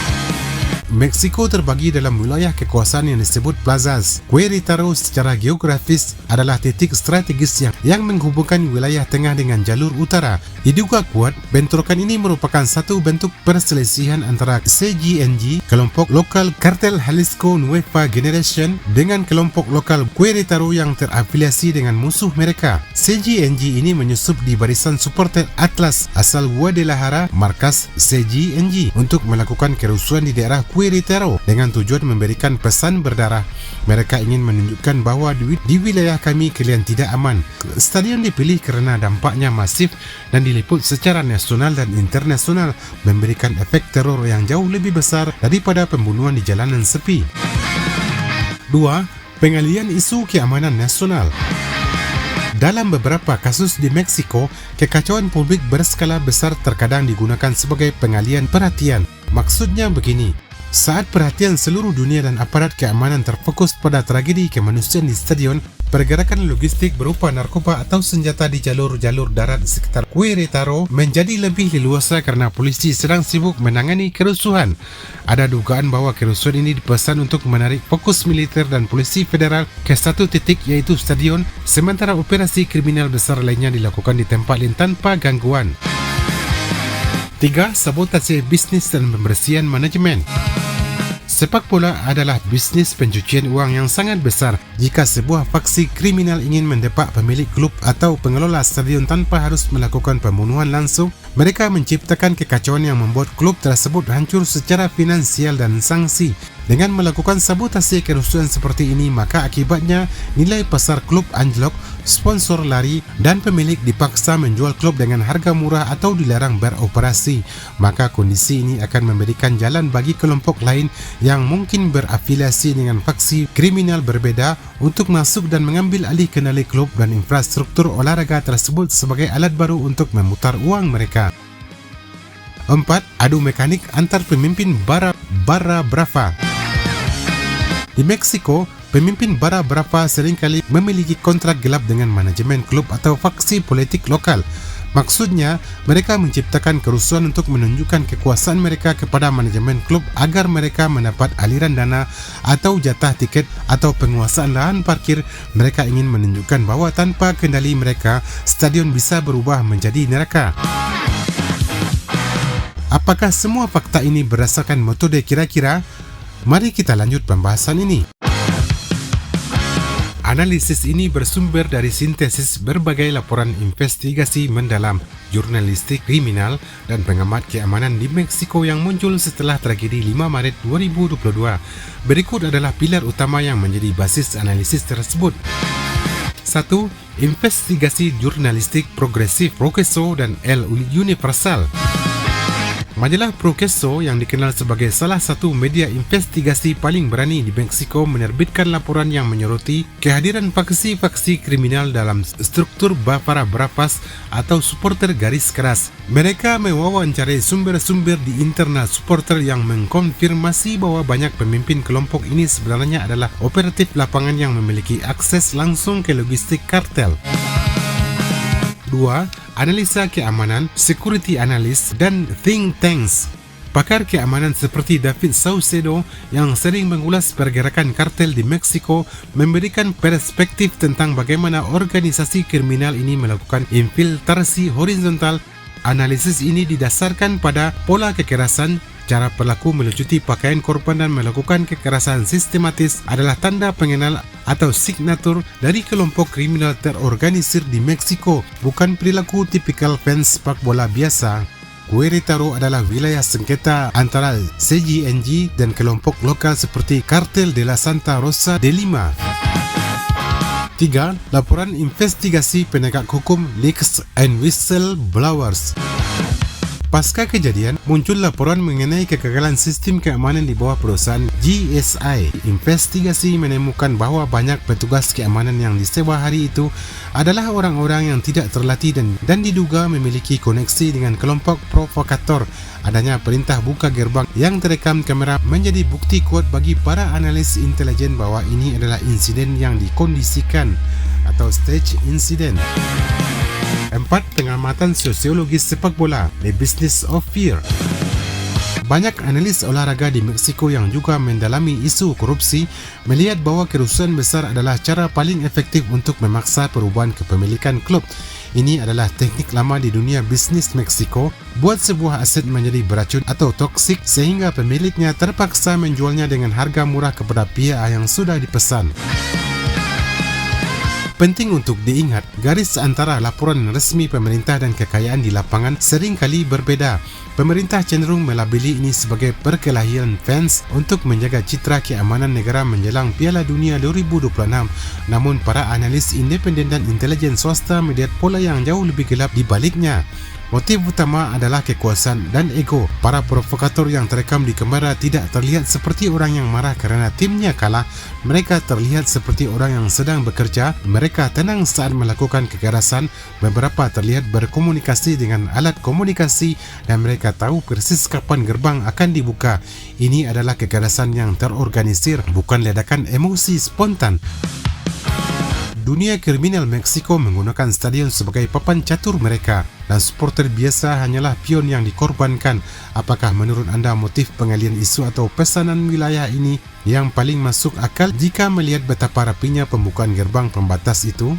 Meksiko terbagi dalam wilayah kekuasaan yang disebut plazas. Querétaro secara geografis adalah titik strategis yang menghubungkan wilayah tengah dengan jalur utara. Diduga kuat, bentrokan ini merupakan satu bentuk perselisihan antara CGNG, kelompok lokal Kartel Jalisco Nueva Generation, dengan kelompok lokal Querétaro yang terafiliasi dengan musuh mereka. CGNG ini menyusup di barisan supporter Atlas asal Guadalajara, markas CGNG, untuk melakukan kerusuhan di daerah Querétaro dengan tujuan memberikan pesan berdarah. Mereka ingin menunjukkan bahawa di wilayah kami kalian tidak aman. Stadion dipilih kerana dampaknya masif dan diliput secara nasional dan internasional, memberikan efek teror yang jauh lebih besar daripada pembunuhan di jalanan sepi. 2. Pengalian isu keamanan nasional. Dalam beberapa kasus di Meksiko, kekacauan publik berskala besar terkadang digunakan sebagai pengalian perhatian. Maksudnya begini, saat perhatian seluruh dunia dan aparat keamanan terfokus pada tragedi kemanusiaan di stadion, pergerakan logistik berupa narkoba atau senjata di jalur-jalur darat sekitar Querétaro menjadi lebih leluasa kerana polisi sedang sibuk menangani kerusuhan. Ada dugaan bahawa kerusuhan ini dipesan untuk menarik fokus militer dan polisi federal ke satu titik, iaitu stadion, sementara operasi kriminal besar lainnya dilakukan di tempat lain tanpa gangguan. 3. Sabotase bisnis dan pembersihan manajemen. Sepak bola adalah bisnis pencucian uang yang sangat besar. Jika sebuah faksi kriminal ingin mendepak pemilik klub atau pengelola stadion tanpa harus melakukan pembunuhan langsung, mereka menciptakan kekacauan yang membuat klub tersebut hancur secara finansial dan sanksi. Dengan melakukan sabotase kerusuhan seperti ini, maka akibatnya nilai pasar klub anjlok, sponsor lari, dan pemilik dipaksa menjual klub dengan harga murah atau dilarang beroperasi. Maka kondisi ini akan memberikan jalan bagi kelompok lain yang mungkin berafiliasi dengan faksi kriminal berbeda untuk masuk dan mengambil alih kendali klub dan infrastruktur olahraga tersebut sebagai alat baru untuk memutar uang mereka. 4. Adu mekanik antar pemimpin Barra Brava. Di Meksiko, pemimpin Barra Brava seringkali memiliki kontrak gelap dengan manajemen klub atau faksi politik lokal. Maksudnya, mereka menciptakan kerusuhan untuk menunjukkan kekuasaan mereka kepada manajemen klub agar mereka mendapat aliran dana atau jatah tiket atau penguasaan lahan parkir. Mereka ingin menunjukkan bahawa tanpa kendali mereka, stadion bisa berubah menjadi neraka. Apakah semua fakta ini berdasarkan metode kira-kira? Mari kita lanjut pembahasan ini. Analisis ini bersumber dari sintesis berbagai laporan investigasi mendalam, jurnalistik kriminal dan pengamat keamanan di Meksiko yang muncul setelah tragedi 5 Maret 2022. Berikut adalah pilar utama yang menjadi basis analisis tersebut. 1. Investigasi jurnalistik progresif Proceso dan El Universal. Majalah Proceso yang dikenal sebagai salah satu media investigasi paling berani di Meksiko menerbitkan laporan yang menyoroti kehadiran faksi-faksi kriminal dalam struktur Barra Bravas atau supporter garis keras. Mereka mewawancarai sumber-sumber di internal supporter yang mengkonfirmasi bahwa banyak pemimpin kelompok ini sebenarnya adalah operatif lapangan yang memiliki akses langsung ke logistik kartel. 2. Analisa keamanan, security analyst, dan think tanks. Pakar keamanan seperti David Saucedo yang sering mengulas pergerakan kartel di Meksiko memberikan perspektif tentang bagaimana organisasi kriminal ini melakukan infiltrasi horizontal. Analisis ini didasarkan pada pola kekerasan. Cara pelaku melucuti pakaian korban dan melakukan kekerasan sistematis adalah tanda pengenal atau signatur dari kelompok kriminal terorganisir di Meksiko, bukan perilaku tipikal fans sepak bola biasa. Querétaro adalah wilayah sengketa antara CGNG dan kelompok lokal seperti Cartel de la Santa Rosa de Lima. 3. Laporan investigasi penegak hukum Leaks and Whistleblowers. Pasca kejadian, muncul laporan mengenai kegagalan sistem keamanan di bawah perusahaan GSI. Investigasi menemukan bahawa banyak petugas keamanan yang disewa hari itu adalah orang-orang yang tidak terlatih dan diduga memiliki koneksi dengan kelompok provokator. Adanya perintah buka gerbang yang terekam kamera menjadi bukti kuat bagi para analis intelijen bahawa ini adalah insiden yang dikondisikan atau stage incident. 4. Pengamatan sosiologis sepak bola, The Business of Fear. Banyak analis olahraga di Meksiko yang juga mendalami isu korupsi melihat bahawa kerusuhan besar adalah cara paling efektif untuk memaksa perubahan kepemilikan klub. Ini adalah teknik lama di dunia bisnis Meksiko, buat sebuah aset menjadi beracun atau toksik sehingga pemiliknya terpaksa menjualnya dengan harga murah kepada pihak yang sudah dipesan. Penting untuk diingat, garis antara laporan resmi pemerintah dan kekayaan di lapangan seringkali berbeda. Pemerintah cenderung melabeli ini sebagai perkelahian fans untuk menjaga citra keamanan negara menjelang Piala Dunia 2026. Namun para analis independen dan intelijen swasta melihat pola yang jauh lebih gelap di baliknya. Motif utama adalah kekuasaan dan ego. Para provokator yang terekam di kamera tidak terlihat seperti orang yang marah kerana timnya kalah. Mereka terlihat seperti orang yang sedang bekerja. Mereka tenang saat melakukan kekerasan. Beberapa terlihat berkomunikasi dengan alat komunikasi dan mereka tahu persis kapan gerbang akan dibuka. Ini adalah kekerasan yang terorganisir, bukan ledakan emosi spontan. Dunia kriminal Meksiko menggunakan stadion sebagai papan catur mereka dan supporter biasa hanyalah pion yang dikorbankan. Apakah menurut anda motif pengalian isu atau pesanan wilayah ini yang paling masuk akal jika melihat betapa rapinya pembukaan gerbang pembatas itu?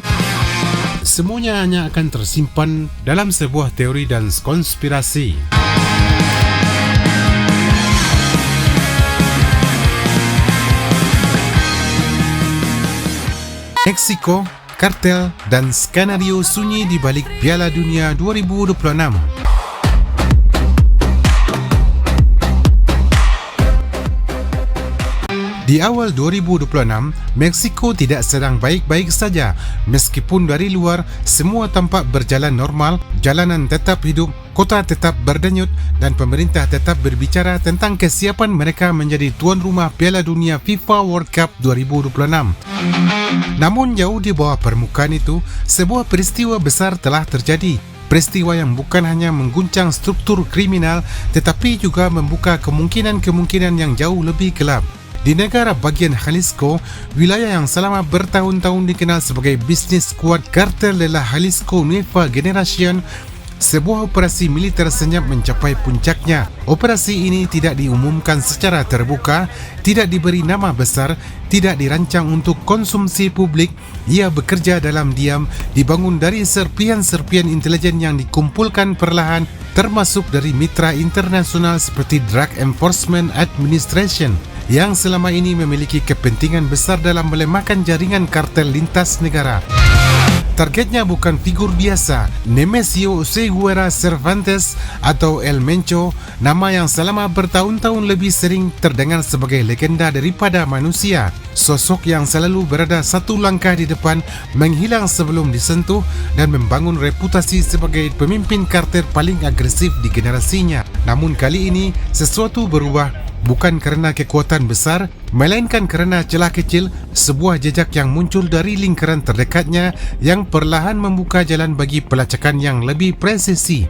Semuanya hanya akan tersimpan dalam sebuah teori dan konspirasi. Meksiko, kartel, dan skenario sunyi di balik Piala Dunia 2026. Di awal 2026, Meksiko tidak sedang baik-baik saja. Meskipun dari luar, semua tampak berjalan normal, jalanan tetap hidup, kota tetap berdenyut dan pemerintah tetap berbicara tentang kesiapan mereka menjadi tuan rumah Piala Dunia FIFA World Cup 2026. Namun jauh di bawah permukaan itu, sebuah peristiwa besar telah terjadi. Peristiwa yang bukan hanya mengguncang struktur kriminal tetapi juga membuka kemungkinan-kemungkinan yang jauh lebih gelap. Di negara bagian Jalisco, wilayah yang selama bertahun-tahun dikenal sebagai bisnis kuat Cartel de la Jalisco Nueva Generación, sebuah operasi militer senyap mencapai puncaknya. Operasi ini tidak diumumkan secara terbuka, tidak diberi nama besar, tidak dirancang untuk konsumsi publik. Ia bekerja dalam diam, dibangun dari serpihan-serpihan intelijen yang dikumpulkan perlahan, termasuk dari mitra internasional seperti Drug Enforcement Administration yang selama ini memiliki kepentingan besar dalam melemahkan jaringan kartel lintas negara. Targetnya bukan figur biasa, Nemesio Seguera Cervantes atau El Mencho, nama yang selama bertahun-tahun lebih sering terdengar sebagai legenda daripada manusia. Sosok yang selalu berada satu langkah di depan, menghilang sebelum disentuh dan membangun reputasi sebagai pemimpin kartel paling agresif di generasinya. Namun kali ini, sesuatu berubah. Bukan kerana kekuatan besar, melainkan kerana celah kecil, sebuah jejak yang muncul dari lingkaran terdekatnya yang perlahan membuka jalan bagi pelacakan yang lebih presisi.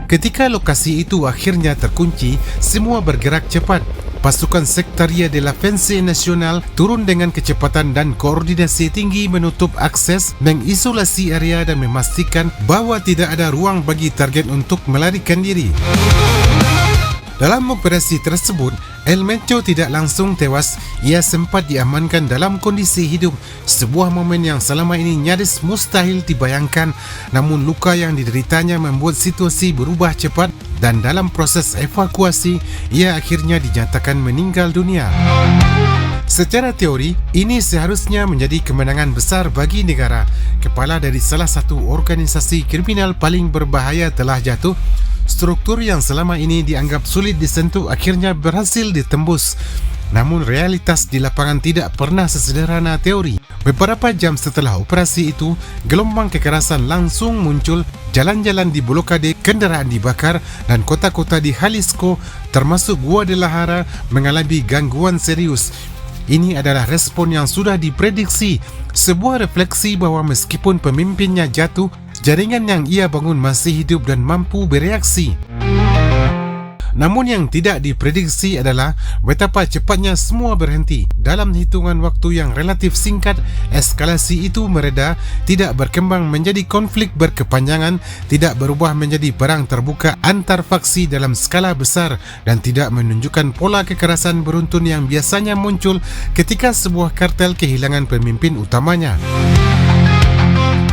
Ketika lokasi itu akhirnya terkunci, semua bergerak cepat. Pasukan Secretaría de la Defensa Nacional turun dengan kecepatan dan koordinasi tinggi menutup akses, mengisolasi area dan memastikan bahawa tidak ada ruang bagi target untuk melarikan diri. Dalam operasi tersebut, El Mencho tidak langsung tewas. Ia sempat diamankan dalam kondisi hidup, sebuah momen yang selama ini nyaris mustahil dibayangkan. Namun luka yang dideritanya membuat situasi berubah cepat dan dalam proses evakuasi, ia akhirnya dinyatakan meninggal dunia. Secara teori, ini seharusnya menjadi kemenangan besar bagi negara. Kepala dari salah satu organisasi kriminal paling berbahaya telah jatuh. Struktur yang selama ini dianggap sulit disentuh akhirnya berhasil ditembus. Namun realitas di lapangan tidak pernah sesederhana teori. Beberapa jam setelah operasi itu, gelombang kekerasan langsung muncul, jalan-jalan diblokade, kendaraan dibakar, dan kota-kota di Jalisco termasuk Guadalajara mengalami gangguan serius. Ini adalah respon yang sudah diprediksi, sebuah refleksi bahwa meskipun pemimpinnya jatuh, jaringan yang ia bangun masih hidup dan mampu bereaksi. Namun yang tidak diprediksi adalah betapa cepatnya semua berhenti. Dalam hitungan waktu yang relatif singkat, eskalasi itu mereda, tidak berkembang menjadi konflik berkepanjangan, tidak berubah menjadi perang terbuka antar faksi dalam skala besar, dan tidak menunjukkan pola kekerasan beruntun yang biasanya muncul ketika sebuah kartel kehilangan pemimpin utamanya.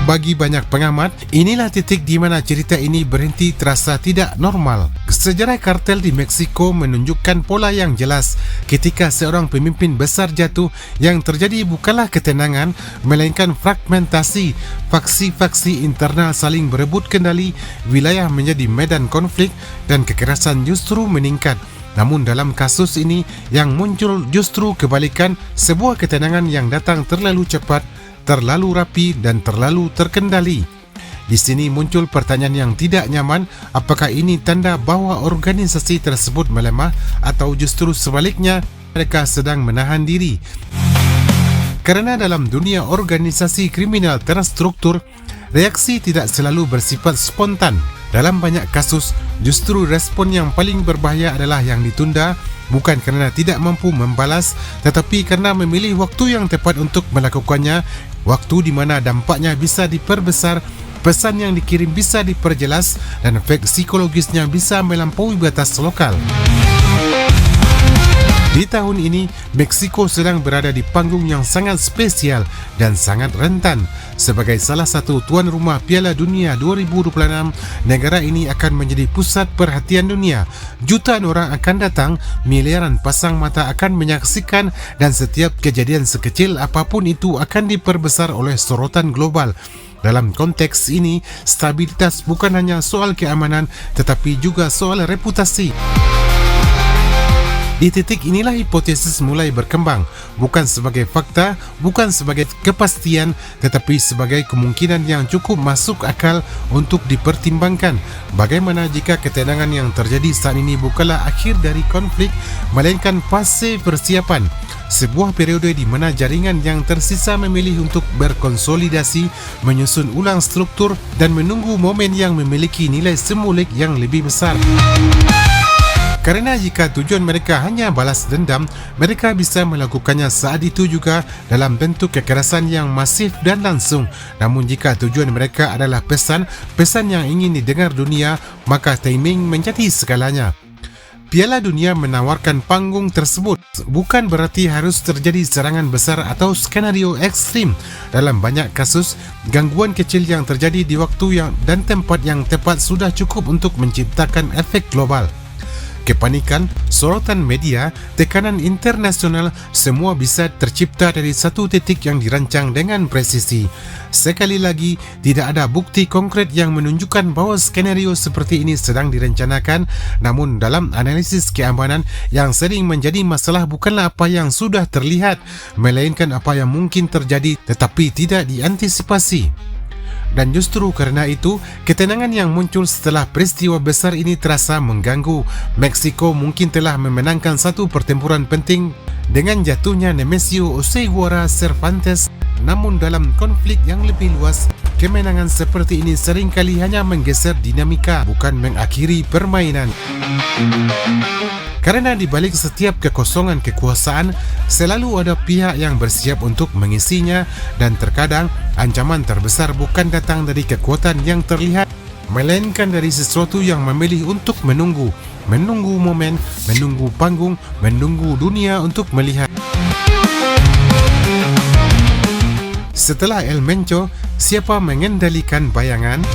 Bagi banyak pengamat, inilah titik di mana cerita ini berhenti terasa tidak normal. Sejarah kartel di Meksiko menunjukkan pola yang jelas. Ketika seorang pemimpin besar jatuh, yang terjadi bukanlah ketenangan, melainkan fragmentasi. Faksi-faksi internal saling berebut kendali, wilayah menjadi medan konflik, dan kekerasan justru meningkat. Namun dalam kasus ini, yang muncul justru kebalikan, sebuah ketenangan yang datang terlalu cepat, terlalu rapi dan terlalu terkendali. Di sini muncul pertanyaan yang tidak nyaman, apakah ini tanda bahwa organisasi tersebut melemah atau justru sebaliknya mereka sedang menahan diri? Karena dalam dunia organisasi kriminal terstruktur, reaksi tidak selalu bersifat spontan. Dalam banyak kasus, justru respon yang paling berbahaya adalah yang ditunda, bukan kerana tidak mampu membalas, tetapi kerana memilih waktu yang tepat untuk melakukannya, waktu di mana dampaknya bisa diperbesar, pesan yang dikirim bisa diperjelas, dan efek psikologisnya bisa melampaui batas lokal. Di tahun ini, Meksiko sedang berada di panggung yang sangat spesial dan sangat rentan. Sebagai salah satu tuan rumah Piala Dunia 2026, negara ini akan menjadi pusat perhatian dunia. Jutaan orang akan datang, miliaran pasang mata akan menyaksikan, dan setiap kejadian sekecil apapun itu akan diperbesar oleh sorotan global. Dalam konteks ini, stabilitas bukan hanya soal keamanan, tetapi juga soal reputasi. Di titik inilah hipotesis mulai berkembang, bukan sebagai fakta, bukan sebagai kepastian, tetapi sebagai kemungkinan yang cukup masuk akal untuk dipertimbangkan. Bagaimana jika ketenangan yang terjadi saat ini bukanlah akhir dari konflik, melainkan fase persiapan, sebuah periode di mana jaringan yang tersisa memilih untuk berkonsolidasi, menyusun ulang struktur, dan menunggu momen yang memiliki nilai simbolik yang lebih besar. Karena jika tujuan mereka hanya balas dendam, mereka bisa melakukannya saat itu juga dalam bentuk kekerasan yang masif dan langsung. Namun jika tujuan mereka adalah pesan yang ingin didengar dunia, maka timing menjadi segalanya. Piala Dunia menawarkan panggung tersebut. Bukan berarti harus terjadi serangan besar atau skenario ekstrim. Dalam banyak kasus, gangguan kecil yang terjadi di waktu dan tempat yang tepat sudah cukup untuk menciptakan efek global. Kepanikan, sorotan media, tekanan internasional, semua bisa tercipta dari satu titik yang dirancang dengan presisi. Sekali lagi, tidak ada bukti konkret yang menunjukkan bahwa skenario seperti ini sedang direncanakan, namun dalam analisis keamanan yang sering menjadi masalah bukanlah apa yang sudah terlihat, melainkan apa yang mungkin terjadi tetapi tidak diantisipasi. Dan justru karena itu, ketenangan yang muncul setelah peristiwa besar ini terasa mengganggu. Meksiko mungkin telah memenangkan satu pertempuran penting dengan jatuhnya Nemesio Oseguera Cervantes. Namun dalam konflik yang lebih luas, kemenangan seperti ini seringkali hanya menggeser dinamika, bukan mengakhiri permainan. Karena di balik setiap kekosongan kekuasaan, selalu ada pihak yang bersiap untuk mengisinya, dan terkadang ancaman terbesar bukan datang dari kekuatan yang terlihat, melainkan dari sesuatu yang memilih untuk menunggu momen, menunggu panggung, menunggu dunia untuk melihat. Setelah El Menco, siapa mengendalikan bayangan?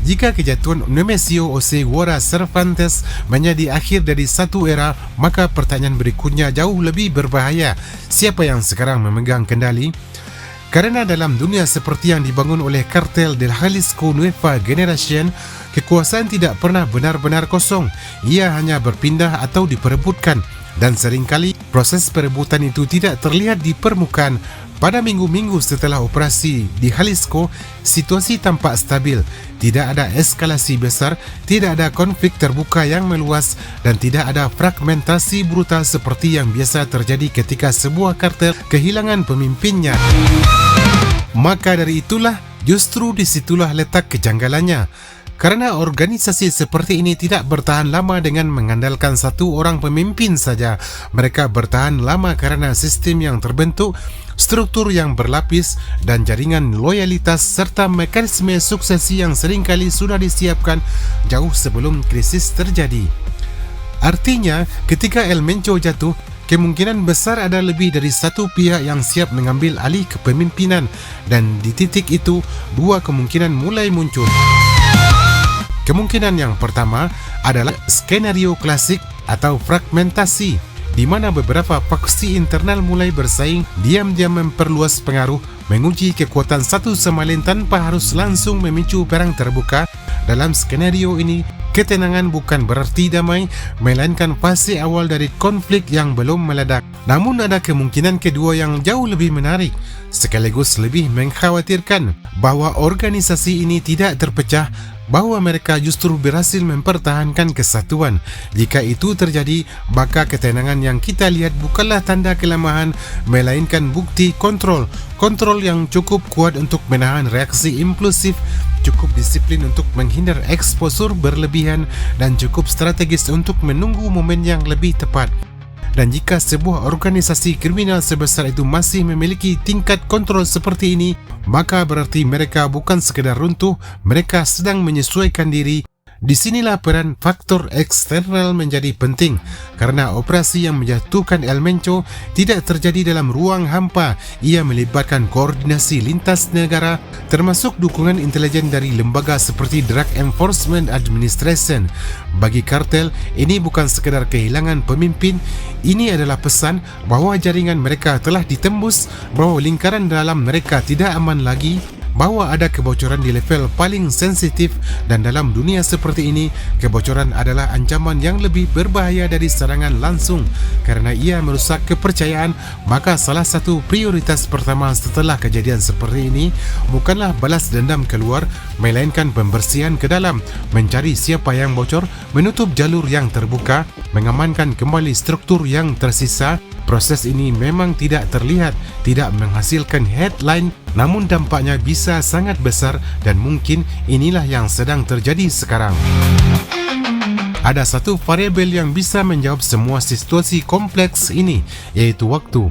Jika kejatuhan Nemesio Oseguera Cervantes menjadi akhir dari satu era, maka pertanyaan berikutnya jauh lebih berbahaya. Siapa yang sekarang memegang kendali? Karena dalam dunia seperti yang dibangun oleh kartel del Jalisco Nueva Generación, kekuasaan tidak pernah benar-benar kosong. Ia hanya berpindah atau diperebutkan. Dan seringkali proses perebutan itu tidak terlihat di permukaan. Pada minggu-minggu setelah operasi di Jalisco, situasi tampak stabil. Tidak ada eskalasi besar, tidak ada konflik terbuka yang meluas, dan tidak ada fragmentasi brutal seperti yang biasa terjadi ketika sebuah kartel kehilangan pemimpinnya. Maka dari itulah, justru disitulah letak kejanggalannya. Karena organisasi seperti ini tidak bertahan lama dengan mengandalkan satu orang pemimpin saja. Mereka bertahan lama karena sistem yang terbentuk, struktur yang berlapis, dan jaringan loyalitas serta mekanisme suksesi yang seringkali sudah disiapkan jauh sebelum krisis terjadi. Artinya, ketika El Menco jatuh, kemungkinan besar ada lebih dari satu pihak yang siap mengambil alih kepemimpinan, dan di titik itu, dua kemungkinan mulai muncul. Kemungkinan yang pertama adalah skenario klasik atau fragmentasi, di mana beberapa faksi internal mulai bersaing, diam-diam memperluas pengaruh, menguji kekuatan satu sama lain tanpa harus langsung memicu perang terbuka. Dalam skenario ini, ketenangan bukan berarti damai, melainkan fase awal dari konflik yang belum meledak. Namun ada kemungkinan kedua yang jauh lebih menarik, sekaligus lebih mengkhawatirkan, bahwa organisasi ini tidak terpecah, bahwa mereka justru berhasil mempertahankan kesatuan. Jika itu terjadi, maka ketenangan yang kita lihat bukanlah tanda kelemahan, melainkan bukti kontrol yang cukup kuat untuk menahan reaksi impulsif, cukup disiplin untuk menghindar eksposur berlebihan, dan cukup strategis untuk menunggu momen yang lebih tepat. Dan jika sebuah organisasi kriminal sebesar itu masih memiliki tingkat kontrol seperti ini, maka berarti mereka bukan sekedar runtuh, mereka sedang menyesuaikan diri. Disinilah peran faktor eksternal menjadi penting, karena operasi yang menjatuhkan El Menco tidak terjadi dalam ruang hampa. Ia melibatkan koordinasi lintas negara, termasuk dukungan intelijen dari lembaga seperti Drug Enforcement Administration. Bagi kartel, ini bukan sekedar kehilangan pemimpin, ini adalah pesan bahwa jaringan mereka telah ditembus, bahwa lingkaran dalam mereka tidak aman lagi, bahwa ada kebocoran di level paling sensitif, dan dalam dunia seperti ini, kebocoran adalah ancaman yang lebih berbahaya dari serangan langsung. Karena ia merusak kepercayaan, maka salah satu prioritas pertama setelah kejadian seperti ini bukanlah balas dendam keluar, melainkan pembersihan ke dalam, mencari siapa yang bocor, menutup jalur yang terbuka, mengamankan kembali struktur yang tersisa. Proses ini memang tidak terlihat, tidak menghasilkan headline, namun dampaknya bisa sangat besar, dan mungkin inilah yang sedang terjadi sekarang. Ada satu variabel yang bisa menjawab semua situasi kompleks ini, yaitu waktu.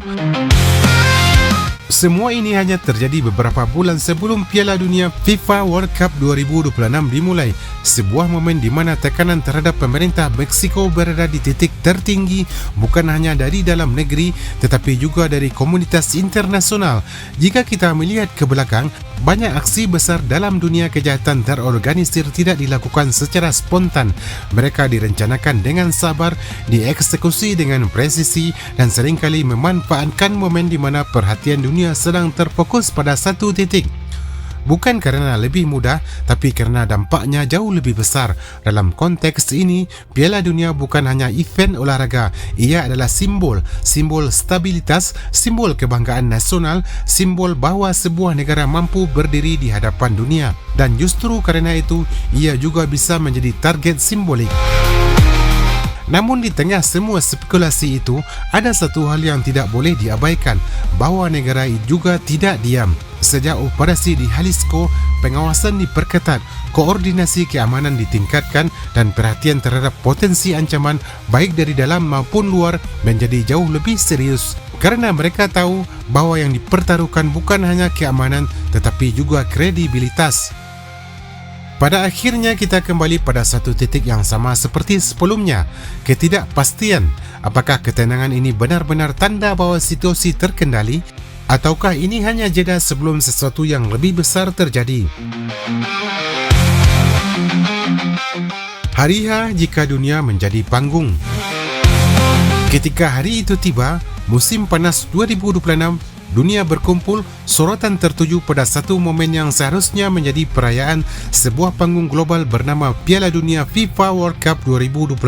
Semua ini hanya terjadi beberapa bulan sebelum Piala Dunia FIFA World Cup 2026 dimulai. Sebuah momen di mana tekanan terhadap pemerintah Meksiko berada di titik tertinggi, bukan hanya dari dalam negeri tetapi juga dari komunitas internasional. Jika kita melihat ke belakang, banyak aksi besar dalam dunia kejahatan terorganisir tidak dilakukan secara spontan. Mereka direncanakan dengan sabar, dieksekusi dengan presisi, dan seringkali memanfaatkan momen di mana perhatian dunia sedang terfokus pada satu titik. Bukan karena lebih mudah, tapi karena dampaknya jauh lebih besar. Dalam konteks ini, Piala Dunia bukan hanya event olahraga. Ia adalah simbol stabilitas, simbol kebanggaan nasional, simbol bahwa sebuah negara mampu berdiri di hadapan dunia. Dan justru karena itu, ia juga bisa menjadi target simbolik. Namun di tengah semua spekulasi itu, ada satu hal yang tidak boleh diabaikan, bahwa negara juga tidak diam. Sejak operasi di Jalisco, pengawasan diperketat, koordinasi keamanan ditingkatkan, dan perhatian terhadap potensi ancaman baik dari dalam maupun luar menjadi jauh lebih serius. kerana mereka tahu bahawa yang dipertaruhkan bukan hanya keamanan tetapi juga kredibilitas. Pada akhirnya kita kembali pada satu titik yang sama seperti sebelumnya, ketidakpastian. Apakah ketenangan ini benar-benar tanda bahawa situasi terkendali ataukah ini hanya jeda sebelum sesuatu yang lebih besar terjadi? Hari H jika dunia menjadi panggung. Ketika hari itu tiba, musim panas 2026, dunia berkumpul, sorotan tertuju pada satu momen yang seharusnya menjadi perayaan sebuah panggung global bernama Piala Dunia FIFA World Cup 2026.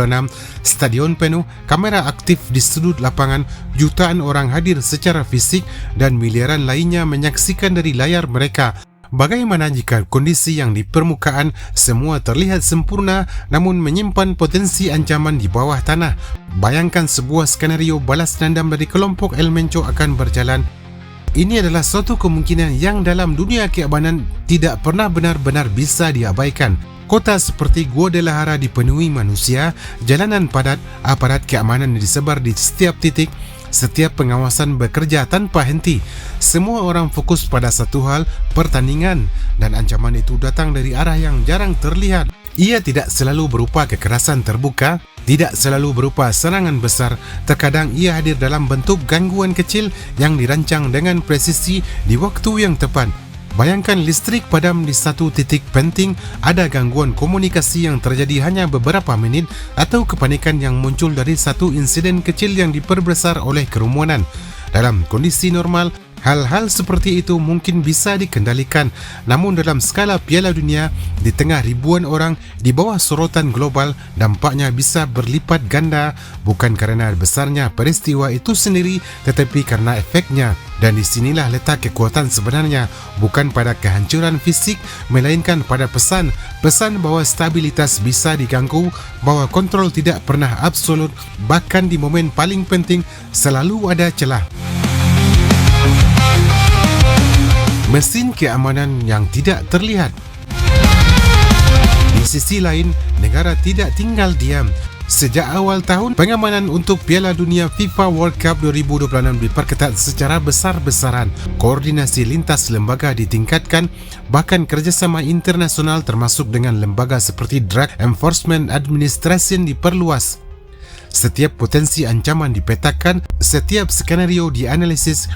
Stadion penuh, kamera aktif di sudut lapangan, jutaan orang hadir secara fisik dan miliaran lainnya menyaksikan dari layar mereka. Bagaimana jika kondisi yang di permukaan semua terlihat sempurna namun menyimpan potensi ancaman di bawah tanah? Bayangkan sebuah skenario balas dendam dari kelompok Elmenco akan berjalan. Ini adalah suatu kemungkinan yang dalam dunia keamanan tidak pernah benar-benar bisa diabaikan. Kota seperti Guadalajara dipenuhi manusia, jalanan padat, aparat keamanan disebar di setiap titik. Setiap pengawasan bekerja tanpa henti. Semua orang fokus pada satu hal, pertandingan, dan ancaman itu datang dari arah yang jarang terlihat. Ia tidak selalu berupa kekerasan terbuka, tidak selalu berupa serangan besar. Terkadang ia hadir dalam bentuk gangguan kecil yang dirancang dengan presisi di waktu yang tepat. Bayangkan listrik padam di satu titik penting, ada gangguan komunikasi yang terjadi hanya beberapa minit, atau kepanikan yang muncul dari satu insiden kecil yang diperbesar oleh kerumunan. Dalam kondisi normal, hal-hal seperti itu mungkin bisa dikendalikan. Namun dalam skala Piala Dunia, di tengah ribuan orang, di bawah sorotan global, dampaknya bisa berlipat ganda, bukan kerana besarnya peristiwa itu sendiri, tetapi karena efeknya. Dan di sinilah letak kekuatan sebenarnya, bukan pada kehancuran fisik, melainkan pada pesan bahawa stabilitas bisa diganggu, bahawa kontrol tidak pernah absolut, bahkan di momen paling penting selalu ada celah. Mesin keamanan yang tidak terlihat. Di sisi lain, negara tidak tinggal diam. Sejak awal tahun, pengamanan untuk Piala Dunia FIFA World Cup 2026 diperketat secara besar-besaran. Koordinasi lintas lembaga ditingkatkan, bahkan kerjasama internasional termasuk dengan lembaga seperti Drug Enforcement Administration diperluas. Setiap potensi ancaman dipetakan, setiap skenario dianalisis,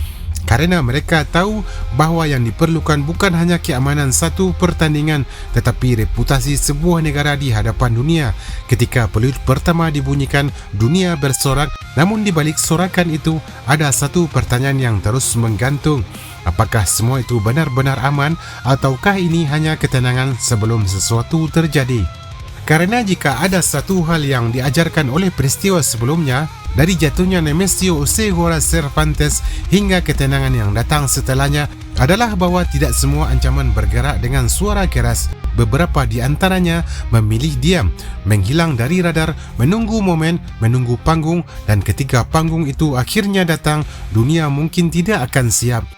kerana mereka tahu bahawa yang diperlukan bukan hanya keamanan satu pertandingan tetapi reputasi sebuah negara di hadapan dunia. Ketika peluit pertama dibunyikan, dunia bersorak, namun di balik sorakan itu ada satu pertanyaan yang terus menggantung. Apakah semua itu benar-benar aman ataukah ini hanya ketenangan sebelum sesuatu terjadi? Karena jika ada satu hal yang diajarkan oleh peristiwa sebelumnya, dari jatuhnya Nemesio Oseguera Cervantes hingga ketenangan yang datang setelahnya, adalah bahawa tidak semua ancaman bergerak dengan suara keras. Beberapa di antaranya memilih diam, menghilang dari radar, menunggu momen, menunggu panggung, dan ketika panggung itu akhirnya datang, dunia mungkin tidak akan siap.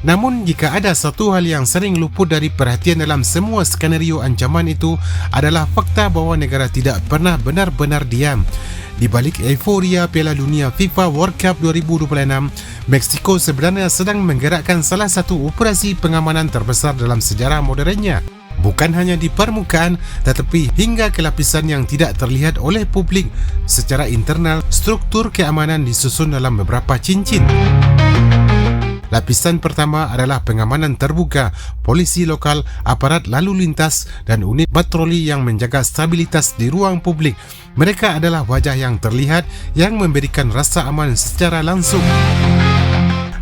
Namun jika ada satu hal yang sering luput dari perhatian dalam semua skenario ancaman itu adalah fakta bahawa negara tidak pernah benar-benar diam. Di balik euforia Piala Dunia FIFA World Cup 2026, Meksiko sebenarnya sedang menggerakkan salah satu operasi pengamanan terbesar dalam sejarah modernnya. Bukan hanya di permukaan tetapi hingga ke lapisan yang tidak terlihat oleh publik. Secara internal, struktur keamanan disusun dalam beberapa cincin. Lapisan pertama adalah pengamanan terbuka, polisi lokal, aparat lalu lintas dan unit patroli yang menjaga stabilitas di ruang publik. Mereka adalah wajah yang terlihat yang memberikan rasa aman secara langsung.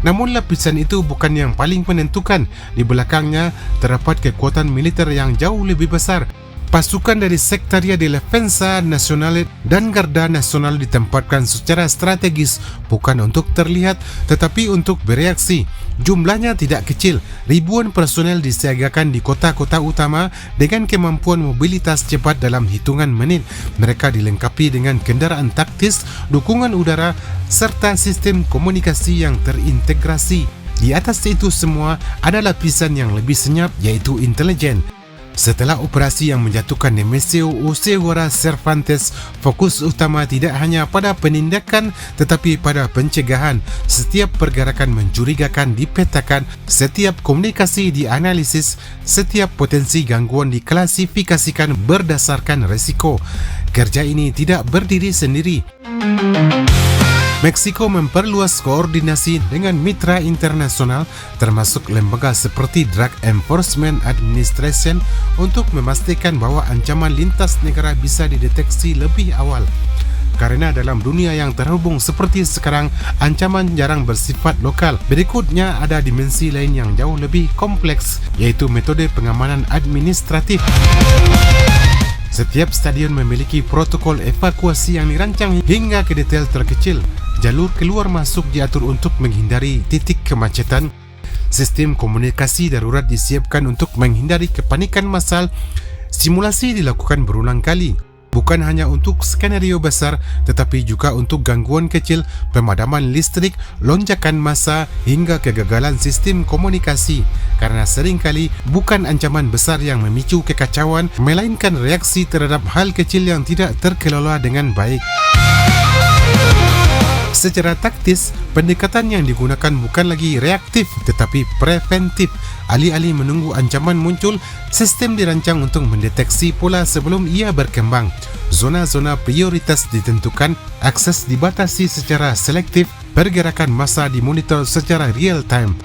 Namun lapisan itu bukan yang paling menentukan. Di belakangnya terdapat kekuatan militer yang jauh lebih besar. Pasukan dari Secretaría de Defensa Nacional dan Garda Nasional ditempatkan secara strategis bukan untuk terlihat tetapi untuk bereaksi. Jumlahnya tidak kecil, ribuan personel disiagakan di kota-kota utama dengan kemampuan mobilitas cepat dalam hitungan menit. Mereka dilengkapi dengan kendaraan taktis, dukungan udara serta sistem komunikasi yang terintegrasi. Di atas itu semua ada lapisan yang lebih senyap yaitu intelijen. Setelah operasi yang menjatuhkan Nemesio Oseguera Cervantes, fokus utama tidak hanya pada penindakan tetapi pada pencegahan. Setiap pergerakan mencurigakan dipetakan, setiap komunikasi dianalisis, setiap potensi gangguan diklasifikasikan berdasarkan resiko. Kerja ini tidak berdiri sendiri. Meksiko memperluas koordinasi dengan mitra internasional termasuk lembaga seperti Drug Enforcement Administration untuk memastikan bahawa ancaman lintas negara bisa dideteksi lebih awal. Karena dalam dunia yang terhubung seperti sekarang, ancaman jarang bersifat lokal. Berikutnya ada dimensi lain yang jauh lebih kompleks, iaitu metode pengamanan administratif. Setiap stadion memiliki protokol evakuasi yang dirancang hingga ke detail terkecil. Jalur keluar masuk diatur untuk menghindari titik kemacetan. Sistem komunikasi darurat disiapkan untuk menghindari kepanikan massal. Simulasi dilakukan berulang kali. Bukan hanya untuk skenario besar tetapi juga untuk gangguan kecil, pemadaman listrik, lonjakan massa hingga kegagalan sistem komunikasi. Karena seringkali bukan ancaman besar yang memicu kekacauan, melainkan reaksi terhadap hal kecil yang tidak terkelola dengan baik. Secara taktis, pendekatan yang digunakan bukan lagi reaktif tetapi preventif. Alih-alih menunggu ancaman muncul, sistem dirancang untuk mendeteksi pola sebelum ia berkembang. Zona-zona prioritas ditentukan, akses dibatasi secara selektif, pergerakan massa dimonitor secara real time.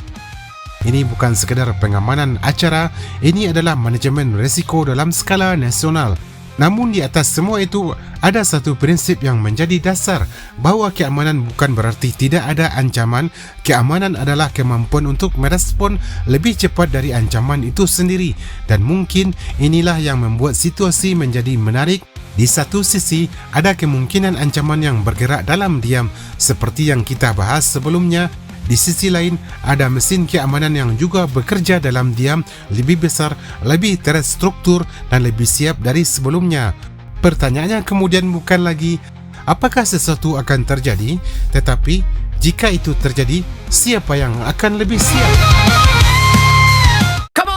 Ini bukan sekadar pengamanan acara, ini adalah manajemen risiko dalam skala nasional. Namun di atas semua itu, ada satu prinsip yang menjadi dasar, bahawa keamanan bukan berarti tidak ada ancaman. Keamanan adalah kemampuan untuk merespon lebih cepat dari ancaman itu sendiri. Dan mungkin inilah yang membuat situasi menjadi menarik. Di satu sisi, ada kemungkinan ancaman yang bergerak dalam diam, seperti yang kita bahas sebelumnya. Di sisi lain, ada mesin keamanan yang juga bekerja dalam diam, lebih besar, lebih terstruktur dan lebih siap dari sebelumnya. Pertanyaannya kemudian bukan lagi apakah sesuatu akan terjadi, tetapi jika itu terjadi, siapa yang akan lebih siap?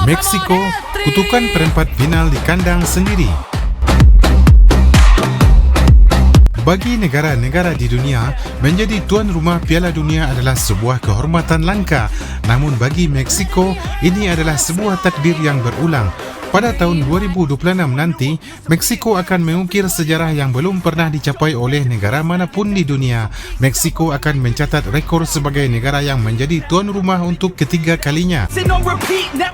Meksiko, kutukan perempat final di kandang sendiri. Bagi negara-negara di dunia, menjadi tuan rumah Piala Dunia adalah sebuah kehormatan langka. Namun bagi Meksiko, ini adalah sebuah takdir yang berulang. Pada tahun 2026 nanti, Meksiko akan mengukir sejarah yang belum pernah dicapai oleh negara manapun di dunia. Meksiko akan mencatat rekor sebagai negara yang menjadi tuan rumah untuk ketiga kalinya.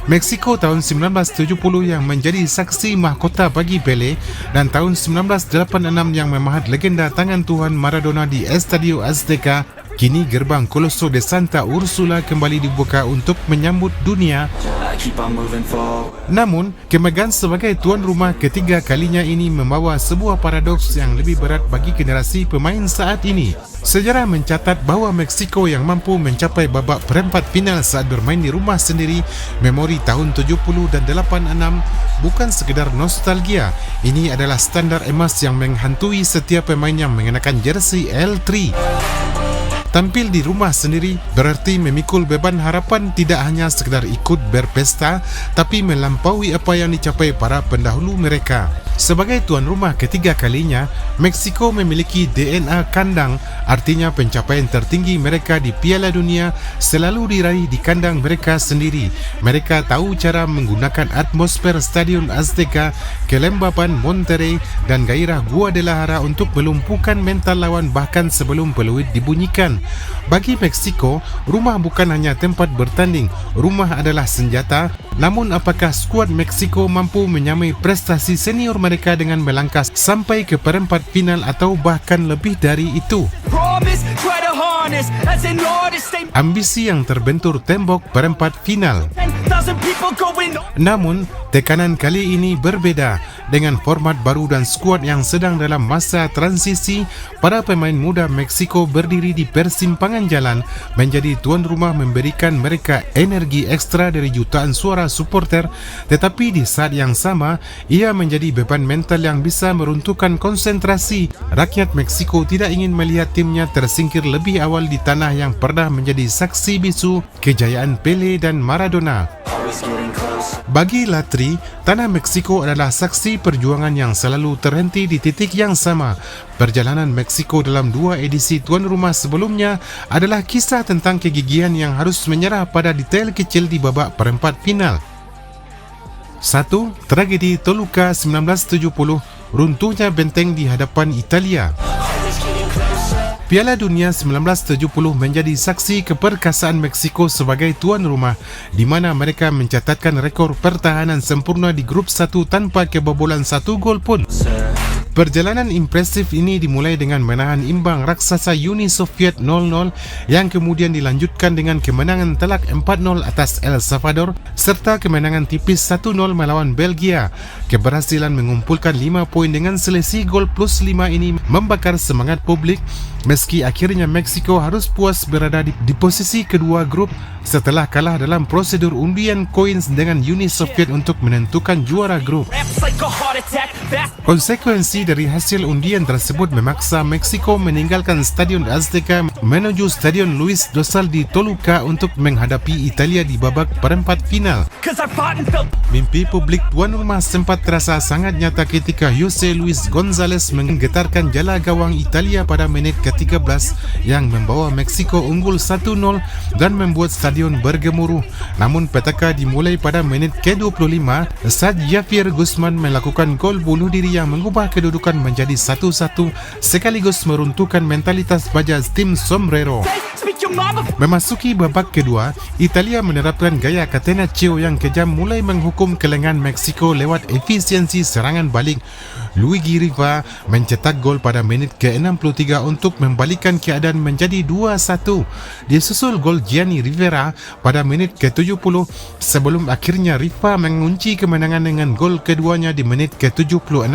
Meksiko tahun 1970 yang menjadi saksi mahkota bagi Pele dan tahun 1986 yang memahat legenda tangan Tuhan Maradona di Estadio Azteca. Kini gerbang Coloso de Santa Ursula kembali dibuka untuk menyambut dunia. Namun, kemegahan sebagai tuan rumah ketiga kalinya ini membawa sebuah paradoks yang lebih berat bagi generasi pemain saat ini. Sejarah mencatat bahawa Meksiko yang mampu mencapai babak perempat final saat bermain di rumah sendiri, memori tahun 70 dan 86, bukan sekedar nostalgia. Ini adalah standar emas yang menghantui setiap pemain yang mengenakan jersey L3. Tampil di rumah sendiri berarti memikul beban harapan tidak hanya sekedar ikut berpesta, tapi melampaui apa yang dicapai para pendahulu mereka. Sebagai tuan rumah ketiga kalinya, Meksiko memiliki DNA kandang, artinya pencapaian tertinggi mereka di Piala Dunia selalu diraih di kandang mereka sendiri. Mereka tahu cara menggunakan atmosfer Stadion Azteca, kelembapan Monterrey dan gairah Guadalajara untuk melumpuhkan mental lawan bahkan sebelum peluit dibunyikan. Bagi Meksiko, rumah bukan hanya tempat bertanding, rumah adalah senjata. Namun apakah skuad Meksiko mampu menyamai prestasi senior mereka dengan melangkah sampai ke perempat final atau bahkan lebih dari itu? Ambisi yang terbentur tembok perempat final. Namun, tekanan kali ini berbeda. Dengan format baru dan skuad yang sedang dalam masa transisi, para pemain muda Meksiko berdiri di persimpangan jalan. Menjadi tuan rumah memberikan mereka energi ekstra dari jutaan suara supporter, tetapi di saat yang sama, ia menjadi beban mental yang bisa meruntuhkan konsentrasi. Rakyat Meksiko tidak ingin melihat timnya tersingkir lebih lebih awal di tanah yang pernah menjadi saksi bisu kejayaan Pele dan Maradona. Bagi Latri, tanah Meksiko adalah saksi perjuangan yang selalu terhenti di titik yang sama. Perjalanan Meksiko dalam 2 edisi tuan rumah sebelumnya adalah kisah tentang kegigihan yang harus menyerah pada detail kecil di babak perempat final. 1. Tragedi Toluca 1970, runtuhnya benteng di hadapan Italia. Piala Dunia 1970 menjadi saksi keperkasaan Meksiko sebagai tuan rumah, di mana mereka mencatatkan rekor pertahanan sempurna di grup 1 tanpa kebobolan 1 gol pun. Perjalanan impresif ini dimulai dengan menahan imbang raksasa Uni Soviet 0-0 yang kemudian dilanjutkan dengan kemenangan telak 4-0 atas El Salvador serta kemenangan tipis 1-0 melawan Belgia. Keberhasilan mengumpulkan 5 poin dengan selisih gol plus 5 ini membakar semangat publik meski akhirnya Meksiko harus puas berada di posisi kedua grup setelah kalah dalam prosedur undian koin dengan Uni Soviet untuk menentukan juara grup. Konsekuensi dari hasil undian tersebut memaksa Meksiko meninggalkan Stadion Azteca menuju Stadion Luis Dosal di Toluca untuk menghadapi Italia di babak perempat final. Mimpi publik tuan rumah sempat terasa sangat nyata ketika Jose Luis Gonzalez menggetarkan jala gawang Italia pada menit ke-13 yang membawa Meksiko unggul 1-0 dan membuat stadion bergemuruh. Namun petaka dimulai pada menit ke-25 saat Javier Guzman melakukan gol bunuh diri yang mengubah kedudukan menjadi 1-1 sekaligus meruntuhkan mentalitas baja tim Sombrero. Memasuki babak kedua, Italia menerapkan gaya Catenaccio yang kejam mulai menghukum kelengan Meksiko lewat efisiensi serangan balik. Luigi Riva mencetak gol pada menit ke-63 untuk membalikkan keadaan menjadi 2-1. Disusul gol Gianni Rivera pada menit ke-70 sebelum akhirnya Riva mengunci kemenangan dengan gol keduanya di menit ke-76.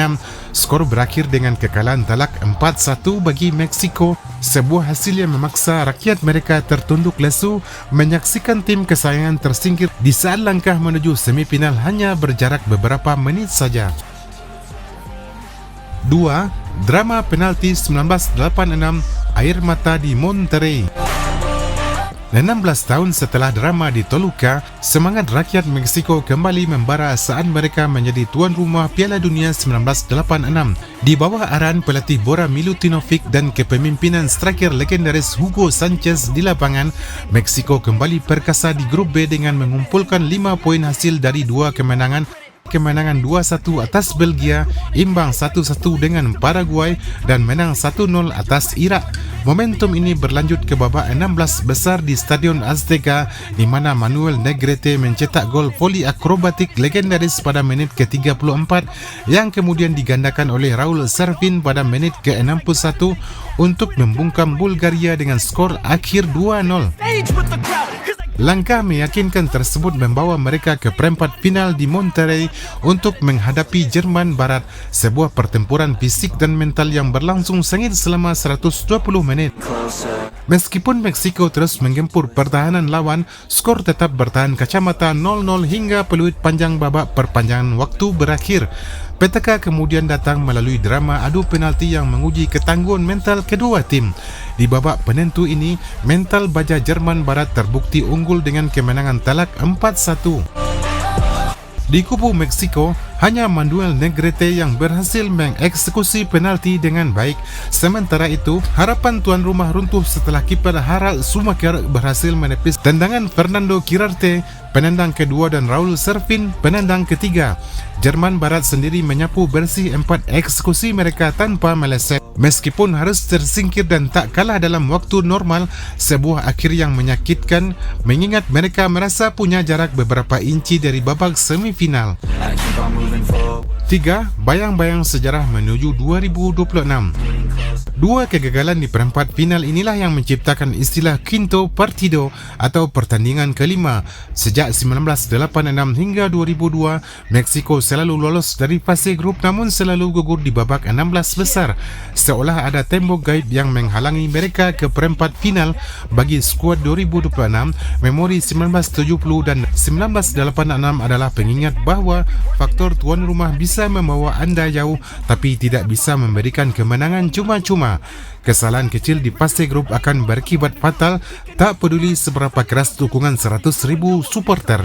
Skor berakhir dengan kekalahan telak 4-1 bagi Meksiko, sebuah hasil yang memaksa rakyat mereka tertunduk lesu menyaksikan tim kesayangan tersingkir di saat langkah menuju semifinal hanya berjarak beberapa menit saja. 2. Drama penalti 1986, air mata di Monterrey. 16 tahun setelah drama di Toluca, semangat rakyat Meksiko kembali membara saat mereka menjadi tuan rumah Piala Dunia 1986. Di bawah arahan pelatih Bora Milutinovic dan kepemimpinan striker legendaris Hugo Sanchez di lapangan, Meksiko kembali perkasa di grup B dengan mengumpulkan 5 poin hasil dari 2 kemenangan 2-1 atas Belgia, imbang 1-1 dengan Paraguay dan menang 1-0 atas Irak. Momentum ini berlanjut ke babak 16 besar di Stadion Azteca di mana Manuel Negrete mencetak gol voli akrobatik legendaris pada menit ke-34 yang kemudian digandakan oleh Raul Servin pada menit ke-61 untuk membungkam Bulgaria dengan skor akhir 2-0. Langkah meyakinkan tersebut membawa mereka ke perempat final di Monterrey untuk menghadapi Jerman Barat, sebuah pertempuran fisik dan mental yang berlangsung sengit selama 120 menit. Meskipun Meksiko terus menggempur pertahanan lawan, skor tetap bertahan kacamata 0-0 hingga peluit panjang babak perpanjangan waktu berakhir. Petaka kemudian datang melalui drama adu penalti yang menguji ketangguhan mental kedua tim. Di babak penentu ini, mental baja Jerman Barat terbukti unggul dengan kemenangan telak 4-1. Di kubu Meksiko, hanya Manuel Negrete yang berhasil mengeksekusi penalti dengan baik. Sementara itu, harapan tuan rumah runtuh setelah kiper Harald Schumacher berhasil menepis tendangan Fernando Quirarte, penendang kedua, dan Raul Servin, penendang ketiga. Jerman Barat sendiri menyapu bersih 4 eksekusi mereka tanpa meleset. Meskipun harus tersingkir dan tak kalah dalam waktu normal, sebuah akhir yang menyakitkan mengingat mereka merasa punya jarak beberapa inci dari babak semifinal. 3. Bayang-bayang sejarah menuju 2026. Dua kegagalan di perempat final inilah yang menciptakan istilah Quinto Partido atau pertandingan kelima. Sejak 1986 hingga 2002, Meksiko selalu lolos dari fase grup namun selalu gugur di babak 16 besar. Seolah ada tembok gaib yang menghalangi mereka ke perempat final. Bagi skuad 2026, memori 1970 dan 1986 adalah pengingat bahawa faktor tuan rumah bisa membawa anda jauh tapi tidak bisa memberikan kemenangan cuma-cuma. kesalahan kecil di fase grup akan berakibat fatal, tak peduli seberapa keras dukungan 100,000 supporter.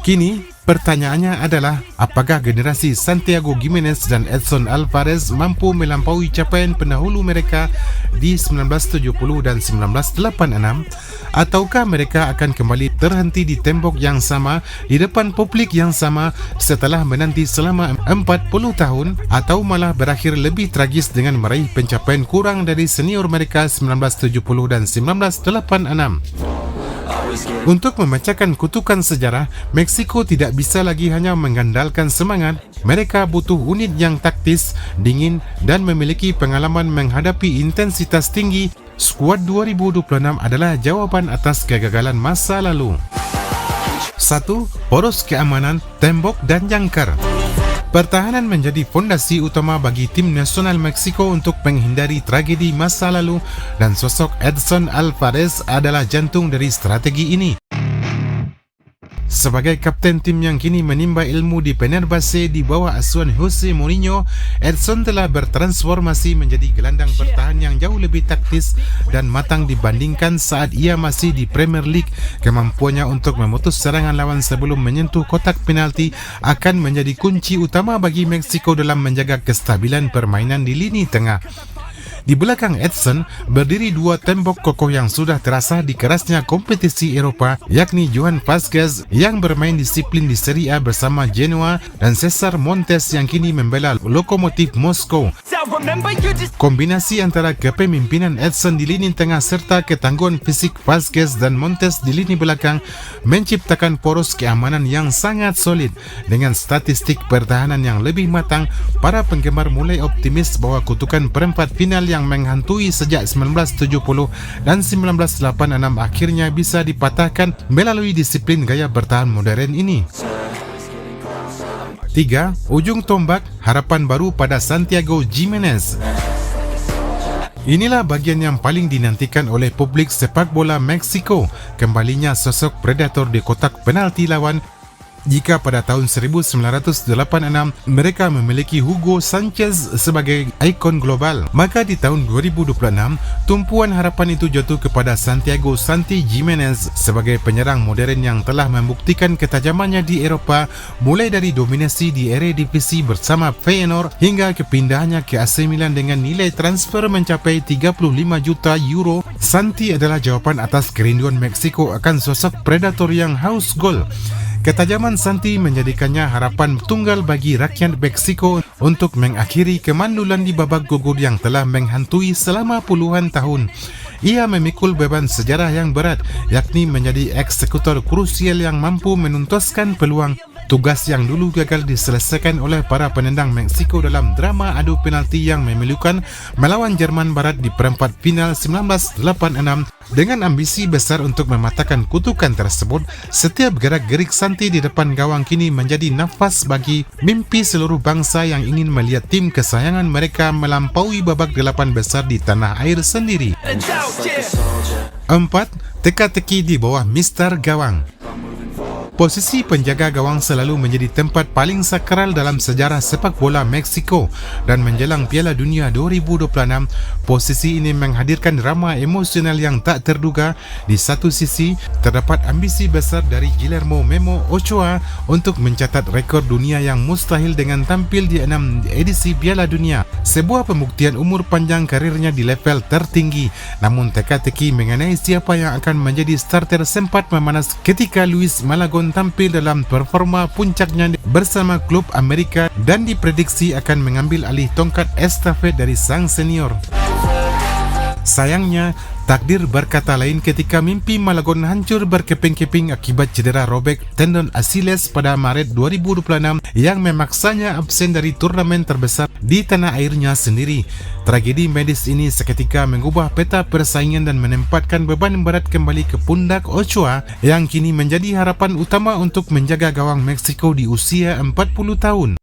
Kini, pertanyaannya adalah, apakah generasi Santiago Gimenez dan Edson Alvarez mampu melampaui capaian pendahulu mereka di 1970 dan 1986? Ataukah mereka akan kembali terhenti di tembok yang sama, di depan publik yang sama setelah menanti selama 40 tahun, atau malah berakhir lebih tragis dengan meraih pencapaian kurang dari senior mereka 1970 dan 1986? Untuk memecahkan kutukan sejarah, Meksiko tidak bisa lagi hanya mengandalkan semangat. Mereka butuh unit yang taktis, dingin dan memiliki pengalaman menghadapi intensitas tinggi. Skuad 2026 adalah jawapan atas kegagalan masa lalu. 1. Poros keamanan, tembok dan jangkar. Pertahanan menjadi fondasi utama bagi tim nasional Meksiko untuk menghindari tragedi masa lalu, dan sosok Edson Alvarez adalah jantung dari strategi ini. Sebagai kapten tim yang kini menimba ilmu di Fenerbahce di bawah asuhan Jose Mourinho, Edson telah bertransformasi menjadi gelandang bertahan yang jauh lebih taktis dan matang dibandingkan saat ia masih di Premier League. Kemampuannya untuk memutus serangan lawan sebelum menyentuh kotak penalti akan menjadi kunci utama bagi Meksiko dalam menjaga kestabilan permainan di lini tengah. Di belakang Edson berdiri dua tembok kokoh yang sudah terasa di kerasnya kompetisi Eropa, yakni Johan Vazquez yang bermain disiplin di Serie A bersama Genoa dan Cesar Montes yang kini membela Lokomotiv Moskow. Kombinasi antara kepemimpinan Edson di lini tengah serta ketangguhan fisik Vazquez dan Montes di lini belakang menciptakan poros keamanan yang sangat solid. Dengan statistik pertahanan yang lebih matang, para penggemar mulai optimis bahwa kutukan perempat final yang menghantui sejak 1970 dan 1986 akhirnya bisa dipatahkan melalui disiplin gaya bertahan modern ini. 3. Ujung tombak, harapan baru pada Santiago Gimenez. Inilah bagian yang paling dinantikan oleh publik sepak bola Meksiko, kembalinya sosok predator di kotak penalti lawan. Jika pada tahun 1986 mereka memiliki Hugo Sanchez sebagai ikon global, maka di tahun 2026 tumpuan harapan itu jatuh kepada Santiago "Santi" Gimenez sebagai penyerang modern yang telah membuktikan ketajamannya di Eropa, mulai dari dominasi di Eredivisie bersama Feyenoord hingga kepindahannya ke AC Milan dengan nilai transfer mencapai 35 juta euro. Santi adalah jawaban atas kerinduan Meksiko akan sosok predator yang haus gol. Ketajaman Santi menjadikannya harapan tunggal bagi rakyat Meksiko untuk mengakhiri kemandulan di babak gugur yang telah menghantui selama puluhan tahun. Ia memikul beban sejarah yang berat, yakni menjadi eksekutor krusial yang mampu menuntaskan peluang. Tugas yang dulu gagal diselesaikan oleh para penendang Meksiko dalam drama adu penalti yang memilukan melawan Jerman Barat di perempat final 1986. Dengan ambisi besar untuk mematahkan kutukan tersebut, setiap gerak-gerik Santi di depan gawang kini menjadi nafas bagi mimpi seluruh bangsa yang ingin melihat tim kesayangan mereka melampaui babak 8 besar di tanah air sendiri. 4. Teka-teki di bawah Mister Gawang. Posisi penjaga gawang selalu menjadi tempat paling sakral dalam sejarah sepak bola Meksiko, dan menjelang Piala Dunia 2026, posisi ini menghadirkan drama emosional yang tak terduga. Di satu sisi, terdapat ambisi besar dari Guillermo "Memo" Ochoa untuk mencatat rekor dunia yang mustahil dengan tampil di 6 edisi Piala Dunia, sebuah pembuktian umur panjang karirnya di level tertinggi. Namun teka-teki mengenai siapa yang akan menjadi starter sempat memanas ketika Luis Malagón tampil dalam performa puncaknya bersama klub Amerika dan diprediksi akan mengambil alih tongkat estafet dari sang senior. Sayangnya, takdir berkata lain ketika mimpi Malagón hancur berkeping-keping akibat cedera robek tendon Achilles pada Maret 2026 yang memaksanya absen dari turnamen terbesar di tanah airnya sendiri. Tragedi medis ini seketika mengubah peta persaingan dan menempatkan beban berat kembali ke pundak Ochoa yang kini menjadi harapan utama untuk menjaga gawang Meksiko di usia 40 tahun.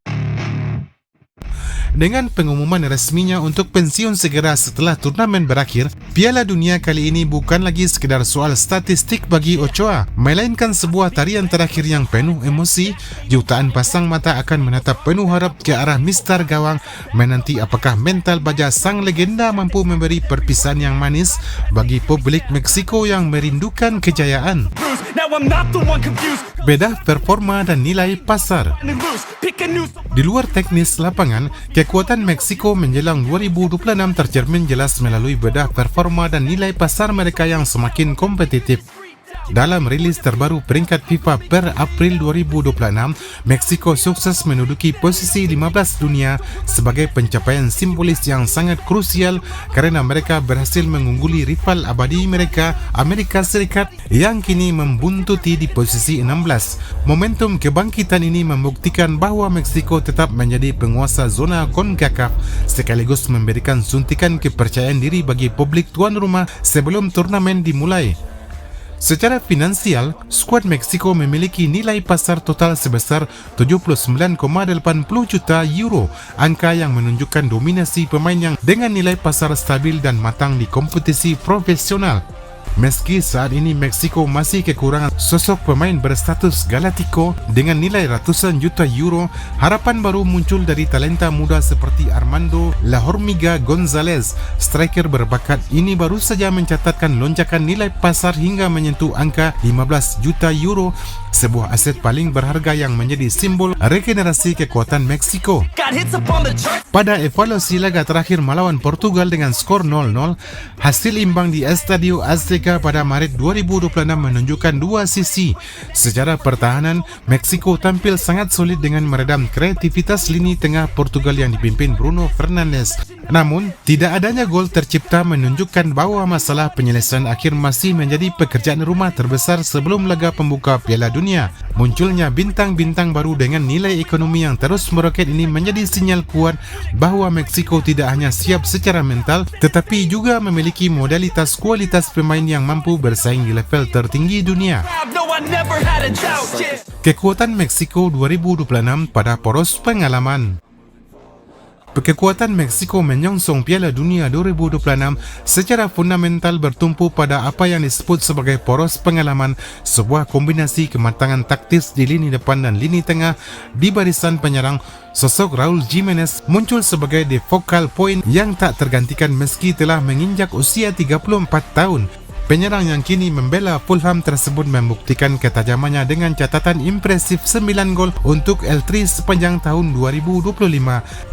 Dengan pengumuman resminya untuk pensiun segera setelah turnamen berakhir, Piala Dunia kali ini bukan lagi sekedar soal statistik bagi Ochoa, melainkan sebuah tarian terakhir yang penuh emosi. Jutaan pasang mata akan menatap penuh harap ke arah Mister Gawang, menanti apakah mental baja sang legenda mampu memberi perpisahan yang manis bagi publik Meksiko yang merindukan kejayaan. Beda performa dan nilai pasar. Di luar teknis lapangan, kekuatan Meksiko menjelang 2026 tercermin jelas melalui beda performa dan nilai pasar mereka yang semakin kompetitif. Dalam rilis terbaru peringkat FIFA per April 2026, Meksiko sukses menduduki posisi 15 dunia sebagai pencapaian simbolis yang sangat krusial kerana mereka berhasil mengungguli rival abadi mereka, Amerika Serikat, yang kini membuntuti di posisi 16. Momentum kebangkitan ini membuktikan bahawa Meksiko tetap menjadi penguasa zona CONCACAF sekaligus memberikan suntikan kepercayaan diri bagi publik tuan rumah sebelum turnamen dimulai. Secara finansial, skuad Meksiko memiliki nilai pasar total sebesar 79,80 juta euro, angka yang menunjukkan dominasi pemain yang dengan nilai pasar stabil dan matang di kompetisi profesional. Meski saat ini Meksiko masih kekurangan sosok pemain berstatus Galactico dengan nilai ratusan juta euro, harapan baru muncul dari talenta muda seperti Armando La Hormiga Gonzalez. Striker berbakat ini baru saja mencatatkan lonjakan nilai pasar hingga menyentuh angka 15 juta euro, sebuah aset paling berharga yang menjadi simbol regenerasi kekuatan Meksiko. Pada evaluasi laga terakhir melawan Portugal dengan skor 0-0, hasil imbang di Estadio Azteca pada Maret 2026 menunjukkan dua sisi. Secara pertahanan, Meksiko tampil sangat solid dengan meredam kreativitas lini tengah Portugal yang dipimpin Bruno Fernandes. Namun, tidak adanya gol tercipta menunjukkan bahawa masalah penyelesaian akhir masih menjadi pekerjaan rumah terbesar sebelum laga pembuka Piala Dunia. Munculnya bintang-bintang baru dengan nilai ekonomi yang terus meroket ini menjadi sinyal kuat bahawa Meksiko tidak hanya siap secara mental tetapi juga memiliki modalitas kualitas pemain yang mampu bersaing di level tertinggi dunia. Kekuatan Meksiko 2026 pada poros pengalaman. Kekuatan Meksiko menyongsong Piala Dunia 2026 secara fundamental bertumpu pada apa yang disebut sebagai poros pengalaman, sebuah kombinasi kematangan taktis di lini depan dan lini tengah. Di barisan penyerang, sosok Raul Jimenez muncul sebagai the focal point yang tak tergantikan meski telah menginjak usia 34 tahun. Penyerang yang kini membela Fulham tersebut membuktikan ketajamannya dengan catatan impresif 9 gol untuk L3 sepanjang tahun 2025.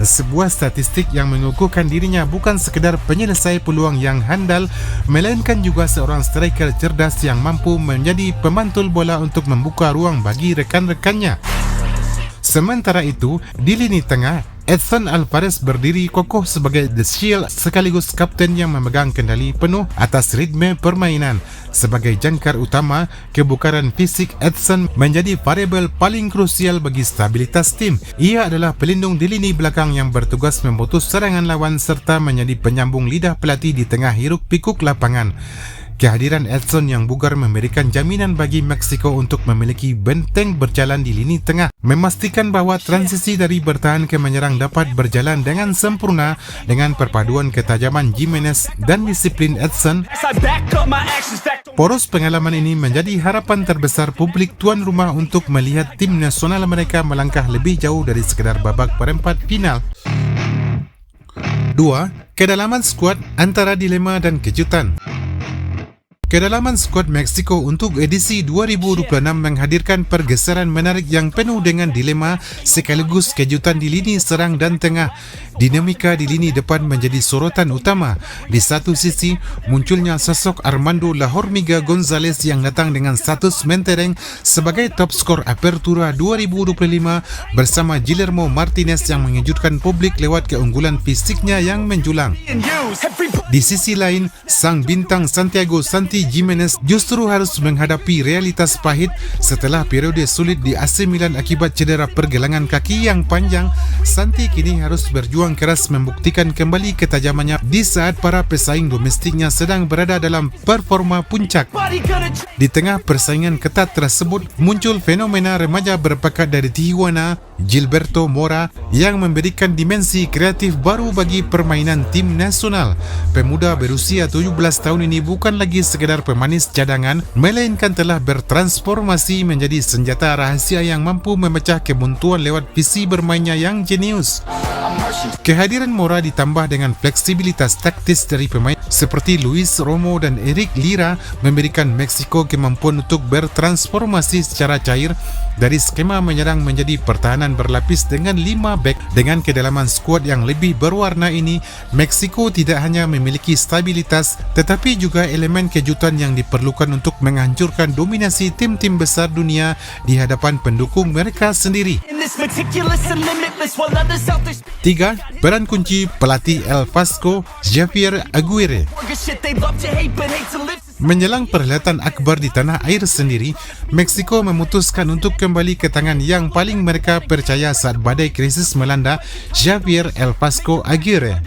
Sebuah statistik yang mengukuhkan dirinya bukan sekedar penyelesai peluang yang handal, melainkan juga seorang striker cerdas yang mampu menjadi pemantul bola untuk membuka ruang bagi rekan-rekannya. Sementara itu, di lini tengah, Edson Alvarez berdiri kokoh sebagai The Shield sekaligus kapten yang memegang kendali penuh atas ritme permainan. Sebagai jangkar utama, kebukaran fisik Edson menjadi variabel paling krusial bagi stabilitas tim. Ia adalah pelindung di lini belakang yang bertugas memutus serangan lawan serta menjadi penyambung lidah pelatih di tengah hiruk pikuk lapangan. Kehadiran Edson yang bugar memberikan jaminan bagi Meksiko untuk memiliki benteng berjalan di lini tengah, memastikan bahawa transisi dari bertahan ke menyerang dapat berjalan dengan sempurna dengan perpaduan ketajaman Jimenez dan disiplin Edson. Poros pengalaman ini menjadi harapan terbesar publik tuan rumah untuk melihat tim nasional mereka melangkah lebih jauh dari sekedar babak perempat final. 2. Kedalaman skuad antara dilema dan kejutan. Kedalaman skuad Meksiko untuk edisi 2026 menghadirkan pergeseran menarik yang penuh dengan dilema sekaligus kejutan di lini serang dan tengah. Dinamika di lini depan menjadi sorotan utama. Di satu sisi, munculnya sosok Armando La Hormiga Gonzalez yang datang dengan status mentereng sebagai top skor Apertura 2025 bersama Guillermo Martinez yang mengejutkan publik lewat keunggulan fisiknya yang menjulang. Di sisi lain, sang bintang Santiago Santi Jimenez justru harus menghadapi realitas pahit setelah periode sulit di AC Milan akibat cedera pergelangan kaki yang panjang. Santi kini harus berjuang keras membuktikan kembali ketajamannya di saat para pesaing domestiknya sedang berada dalam performa puncak. Di tengah persaingan ketat tersebut, muncul fenomena remaja berbakat dari Tijuana Gilberto Mora yang memberikan dimensi kreatif baru bagi permainan tim nasional. Pemuda berusia 17 tahun ini bukan lagi sekadar pemanis cadangan, melainkan telah bertransformasi menjadi senjata rahasia yang mampu memecah kebuntuan lewat visi bermainnya yang jenius. Kehadiran Mora ditambah dengan fleksibilitas taktis dari pemain seperti Luis Romo dan Eric Lira memberikan Meksiko kemampuan untuk bertransformasi secara cair dari skema menyerang menjadi pertahanan berlapis dengan 5 bek. Dengan kedalaman skuad yang lebih berwarna ini, Meksiko tidak hanya memiliki stabilitas tetapi juga elemen kejutan yang diperlukan untuk menghancurkan dominasi tim-tim besar dunia di hadapan pendukung mereka sendiri. 3. Peran kunci pelatih El Vasco, Javier Aguirre. Menjelang perhelatan akbar di tanah air sendiri, Meksiko memutuskan untuk kembali ke tangan yang paling mereka percaya saat badai krisis melanda, Javier El Vasco Aguirre.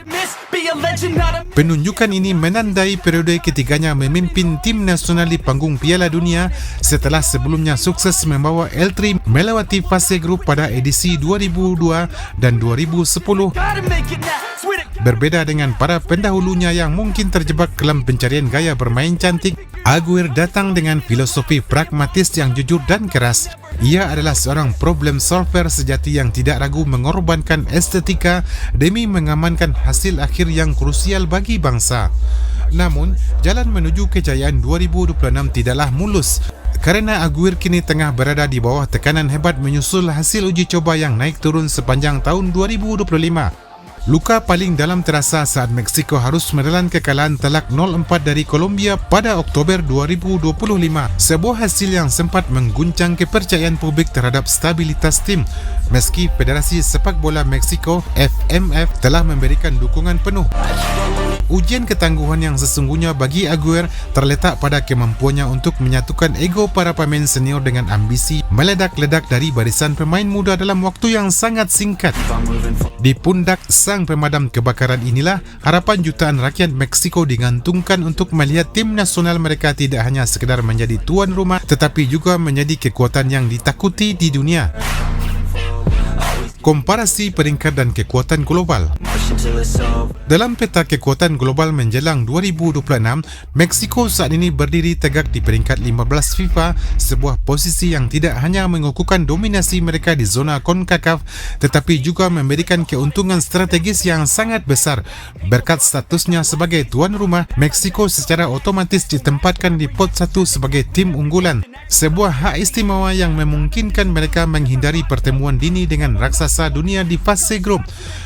Penunjukan ini menandai periode ketiganya memimpin tim nasional di panggung Piala Dunia setelah sebelumnya sukses membawa El Tri melewati fase grup pada edisi 2002 dan 2010. Berbeda dengan para pendahulunya yang mungkin terjebak dalam pencarian gaya bermain cantik, Aguirre datang dengan filosofi pragmatis yang jujur dan keras. Ia adalah seorang problem solver sejati yang tidak ragu mengorbankan estetika demi mengamankan hasil akhir yang krusial bagi bangsa. Namun, jalan menuju kejayaan 2026 tidaklah mulus kerana Aguirre kini tengah berada di bawah tekanan hebat menyusul hasil uji coba yang naik turun sepanjang tahun 2025. Luka paling dalam terasa saat Meksiko harus menelan kekalahan telak 0-4 dari Colombia pada Oktober 2025. Sebuah hasil yang sempat mengguncang kepercayaan publik terhadap stabilitas tim. Meski Federasi Sepak Bola Meksiko (FMF) telah memberikan dukungan penuh. Ujian ketangguhan yang sesungguhnya bagi Aguirre terletak pada kemampuannya untuk menyatukan ego para pemain senior dengan ambisi meledak-ledak dari barisan pemain muda dalam waktu yang sangat singkat. Di pundak sang pemadam kebakaran inilah harapan jutaan rakyat Meksiko digantungkan untuk melihat tim nasional mereka tidak hanya sekedar menjadi tuan rumah tetapi juga menjadi kekuatan yang ditakuti di dunia. Komparasi peringkat dan kekuatan global. Dalam peta kekuatan global menjelang 2026, Meksiko saat ini berdiri tegak di peringkat 15 FIFA, sebuah posisi yang tidak hanya mengukuhkan dominasi mereka di zona CONCACAF tetapi juga memberikan keuntungan strategis yang sangat besar. Berkat statusnya sebagai tuan rumah, Meksiko secara otomatis ditempatkan di pot 1 sebagai tim unggulan, sebuah hak istimewa yang memungkinkan mereka menghindari pertemuan dini dengan raksasa dunia di fase grup.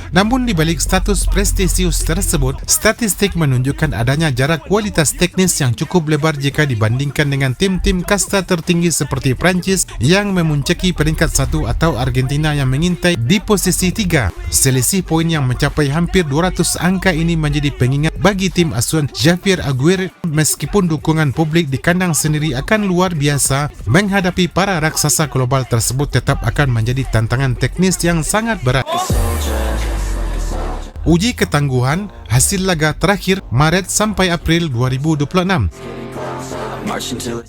Namun di balik status prestisius tersebut, statistik menunjukkan adanya jarak kualitas teknis yang cukup lebar jika dibandingkan dengan tim-tim kasta tertinggi seperti Prancis yang memuncaki peringkat 1 atau Argentina yang mengintai di posisi 3. Selisih poin yang mencapai hampir 200 angka ini menjadi pengingat bagi tim asuhan Javier Aguirre meskipun dukungan publik di kandang sendiri akan luar biasa, menghadapi para raksasa global tersebut tetap akan menjadi tantangan teknis yang sangat berat. Uji ketangguhan hasil laga terakhir Maret sampai April 2026.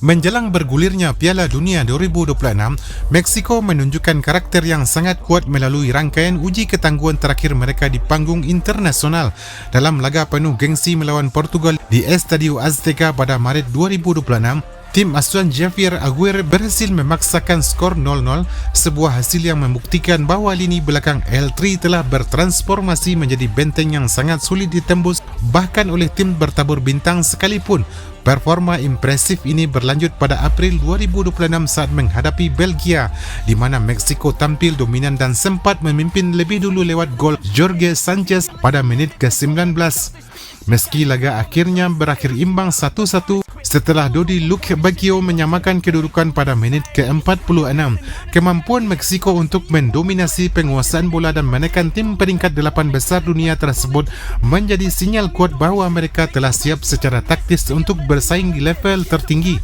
Menjelang bergulirnya Piala Dunia 2026, Meksiko menunjukkan karakter yang sangat kuat melalui rangkaian uji ketangguhan terakhir mereka di panggung internasional. Dalam laga penuh gengsi melawan Portugal di Estadio Azteca pada Maret 2026, tim asuhan Javier Aguirre berhasil memaksakan skor 0-0, sebuah hasil yang membuktikan bahawa lini belakang El Tri telah bertransformasi menjadi benteng yang sangat sulit ditembus bahkan oleh tim bertabur bintang sekalipun. Performa impresif ini berlanjut pada April 2026 saat menghadapi Belgia, di mana Meksiko tampil dominan dan sempat memimpin lebih dulu lewat gol Jorge Sanchez pada menit ke-19. Meski laga akhirnya berakhir imbang 1-1 setelah Dodi Luke Baggio menyamakan kedudukan pada menit ke-46, kemampuan Meksiko untuk mendominasi penguasaan bola dan menekan tim peringkat 8 besar dunia tersebut menjadi sinyal kuat bahawa mereka telah siap secara taktis untuk bersaing di level tertinggi.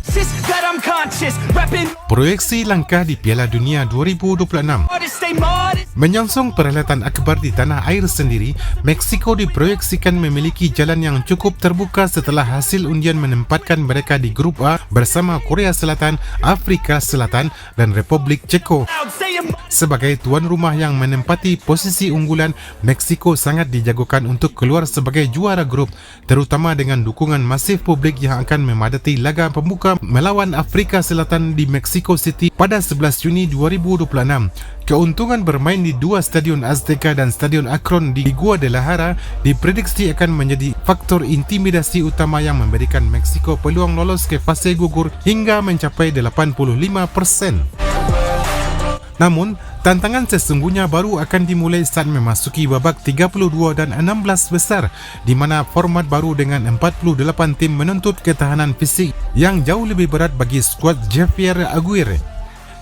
Proyeksi langkah di Piala Dunia 2026. Menyongsong perhelatan akbar di tanah air sendiri, Meksiko diproyeksikan memiliki jalan yang cukup terbuka setelah hasil undian menempatkan mereka di grup A bersama Korea Selatan, Afrika Selatan dan Republik Ceko. Sebagai tuan rumah yang menempati posisi unggulan, Meksiko sangat dijagokan untuk keluar sebagai juara grup, terutama dengan dukungan masif publik yang akan memadati laga pembuka melawan Afrika Selatan di Mexico City pada 11 Juni 2026. Keuntungan bermain di dua Stadion Azteca dan Stadion Akron di Guadalajara diprediksi akan menjadi faktor intimidasi utama yang memberikan Meksiko peluang lolos ke fase gugur hingga mencapai 85%. Namun, tantangan sesungguhnya baru akan dimulai saat memasuki babak 32 dan 16 besar, di mana format baru dengan 48 tim menuntut ketahanan fisik yang jauh lebih berat bagi skuad Javier Aguirre.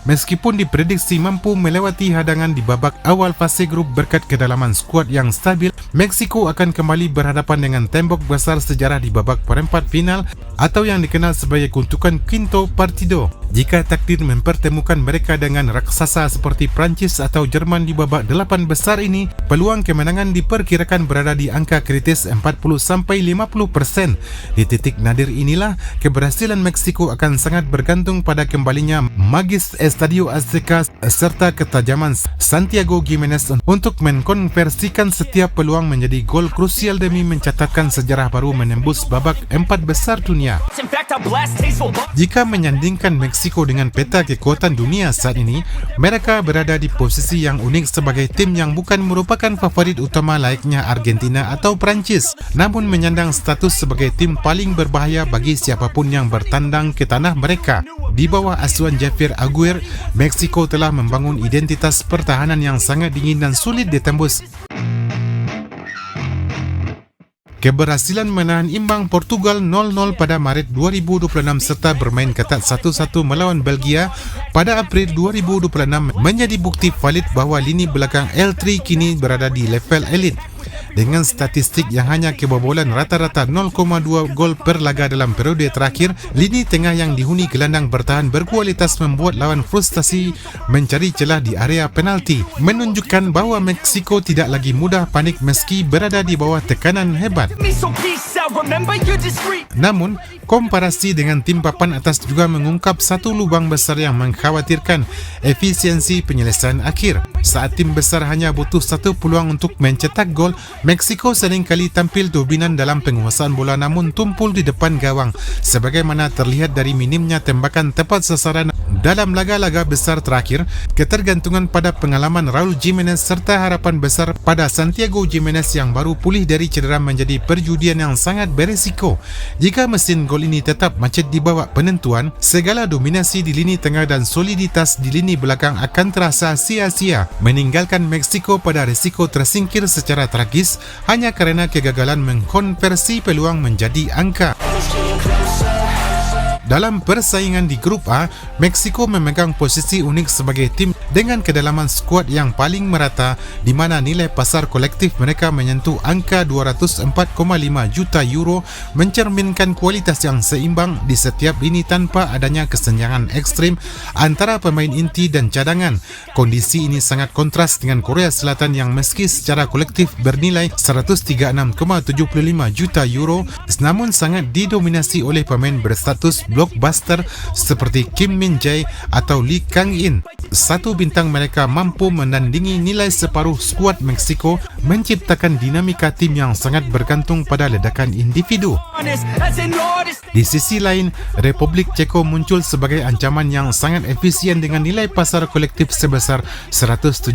Meskipun diprediksi mampu melewati hadangan di babak awal fase grup berkat kedalaman skuad yang stabil, Meksiko akan kembali berhadapan dengan tembok besar sejarah di babak perempat final atau yang dikenal sebagai kutukan Quinto Partido. Jika takdir mempertemukan mereka dengan raksasa seperti Prancis atau Jerman di babak 8 besar ini, peluang kemenangan diperkirakan berada di angka kritis 40-50%. Di titik nadir inilah, keberhasilan Meksiko akan sangat bergantung pada kembalinya magis Estadio Azteca serta ketajaman Santiago Giménez untuk mengkonversikan setiap peluang menjadi gol krusial demi mencatatkan sejarah baru menembus babak 4 besar dunia. Jika menyandingkan Meksiko dengan peta kekuatan dunia saat ini, mereka berada di posisi yang unik sebagai tim yang bukan merupakan favorit utama layaknya Argentina atau Prancis, namun menyandang status sebagai tim paling berbahaya bagi siapapun yang bertandang ke tanah mereka. Di bawah asuhan Javier Aguirre, Meksiko telah membangun identitas pertahanan yang sangat dingin dan sulit ditembus. Keberhasilan menahan imbang Portugal 0-0 pada Maret 2026 serta bermain ketat 1-1 melawan Belgia pada April 2026 menjadi bukti valid bahawa lini belakang L3 kini berada di level elit. Dengan statistik yang hanya kebobolan rata-rata 0,2 gol per laga dalam periode terakhir, lini tengah yang dihuni gelandang bertahan berkualitas membuat lawan frustasi mencari celah di area penalti, menunjukkan bahawa Meksiko tidak lagi mudah panik meski berada di bawah tekanan hebat. Namun, komparasi dengan tim papan atas juga mengungkap satu lubang besar yang mengkhawatirkan, efisiensi penyelesaian akhir. Saat tim besar hanya butuh satu peluang untuk mencetak gol, Meksiko seringkali tampil dominan dalam penguasaan bola namun tumpul di depan gawang, sebagaimana terlihat dari minimnya tembakan tepat sasaran dalam laga-laga besar terakhir. Ketergantungan pada pengalaman Raul Jimenez serta harapan besar pada Santiago Giménez yang baru pulih dari cedera menjadi perjudian yang sangat berisiko. Jika mesin gol ini tetap macet di babak penentuan, segala dominasi di lini tengah dan soliditas di lini belakang akan terasa sia-sia, meninggalkan Meksiko pada risiko tersingkir secara tragis hanya kerana kegagalan mengkonversi peluang menjadi angka. Dalam persaingan di Grup A, Meksiko memegang posisi unik sebagai tim dengan kedalaman skuad yang paling merata, di mana nilai pasar kolektif mereka menyentuh angka 204,5 juta euro, mencerminkan kualitas yang seimbang di setiap lini tanpa adanya kesenjangan ekstrim antara pemain inti dan cadangan. Kondisi ini sangat kontras dengan Korea Selatan yang meski secara kolektif bernilai 136,75 juta euro, namun sangat didominasi oleh pemain berstatus blockbuster seperti Kim Min-jae atau Lee Kang-in. Satu bintang mereka mampu menandingi nilai separuh skuad Meksiko, menciptakan dinamika tim yang sangat bergantung pada ledakan individu. Di sisi lain, Republik Ceko muncul sebagai ancaman yang sangat efisien dengan nilai pasar kolektif sebesar 176,80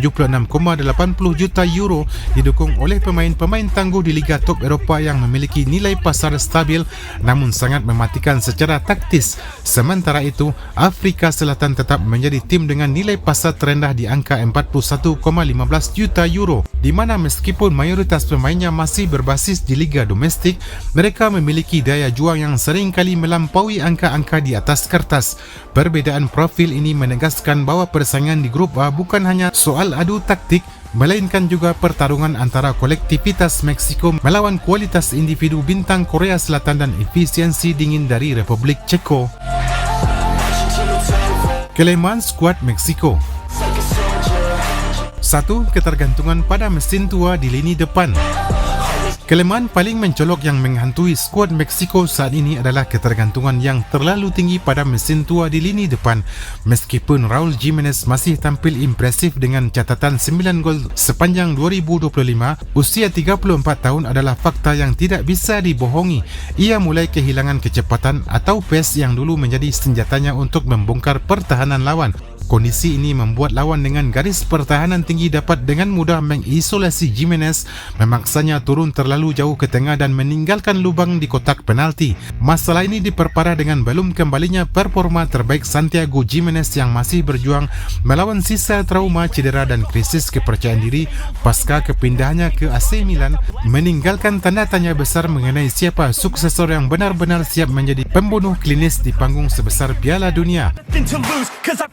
juta euro, didukung oleh pemain-pemain tangguh di Liga Top Eropah yang memiliki nilai pasar stabil namun sangat mematikan secara taktis. Sementara itu, Afrika Selatan tetap menjadi tim dengan nilai pasar terendah di angka 41,15 juta euro, di mana meskipun mayoritas pemainnya masih berbasis di liga domestik, mereka memiliki daya juang yang seringkali melampaui angka-angka di atas kertas. Perbezaan profil ini menegaskan bahawa persaingan di Grup A bukan hanya soal adu taktik, melainkan juga pertarungan antara kolektivitas Meksiko melawan kualitas individu bintang Korea Selatan dan efisiensi dingin dari Republik Ceko. Kelemahan skuad Meksiko. 1. Ketergantungan pada mesin tua di lini depan. Kelemahan paling mencolok yang menghantui skuad Meksiko saat ini adalah ketergantungan yang terlalu tinggi pada mesin tua di lini depan. Meskipun Raul Jimenez masih tampil impresif dengan catatan 9 gol sepanjang 2025, usia 34 tahun adalah fakta yang tidak bisa dibohongi. Ia mulai kehilangan kecepatan atau pace yang dulu menjadi senjatanya untuk membongkar pertahanan lawan. Kondisi ini membuat lawan dengan garis pertahanan tinggi dapat dengan mudah mengisolasi Jimenez, memaksanya turun terlalu jauh ke tengah dan meninggalkan lubang di kotak penalti. Masalah ini diperparah dengan belum kembalinya performa terbaik Santiago Jimenez yang masih berjuang melawan sisa trauma cedera dan krisis kepercayaan diri pasca kepindahannya ke AC Milan, meninggalkan tanda tanya besar mengenai siapa suksesor yang benar-benar siap menjadi pembunuh klinis di panggung sebesar Piala Dunia.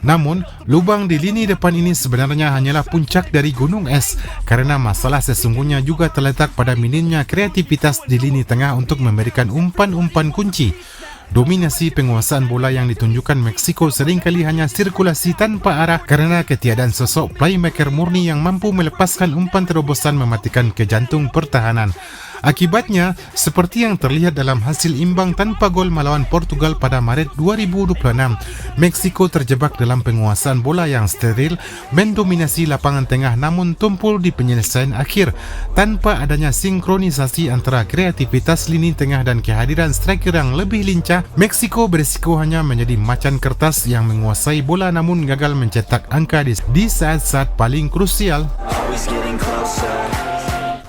Namun, lubang di lini depan ini sebenarnya hanyalah puncak dari gunung es, karena masalah sesungguhnya juga terletak pada minimnya kreativitas di lini tengah untuk memberikan umpan-umpan kunci. Dominasi penguasaan bola yang ditunjukkan Meksiko seringkali hanya sirkulasi tanpa arah karena ketiadaan sosok playmaker murni yang mampu melepaskan umpan terobosan mematikan ke jantung pertahanan. Akibatnya, seperti yang terlihat dalam hasil imbang tanpa gol melawan Portugal pada Maret 2026, Meksiko terjebak dalam penguasaan bola yang steril, mendominasi lapangan tengah namun tumpul di penyelesaian akhir. Tanpa adanya sinkronisasi antara kreativitas lini tengah dan kehadiran striker yang lebih lincah, Meksiko berisiko hanya menjadi macan kertas yang menguasai bola namun gagal mencetak angka di saat-saat paling krusial.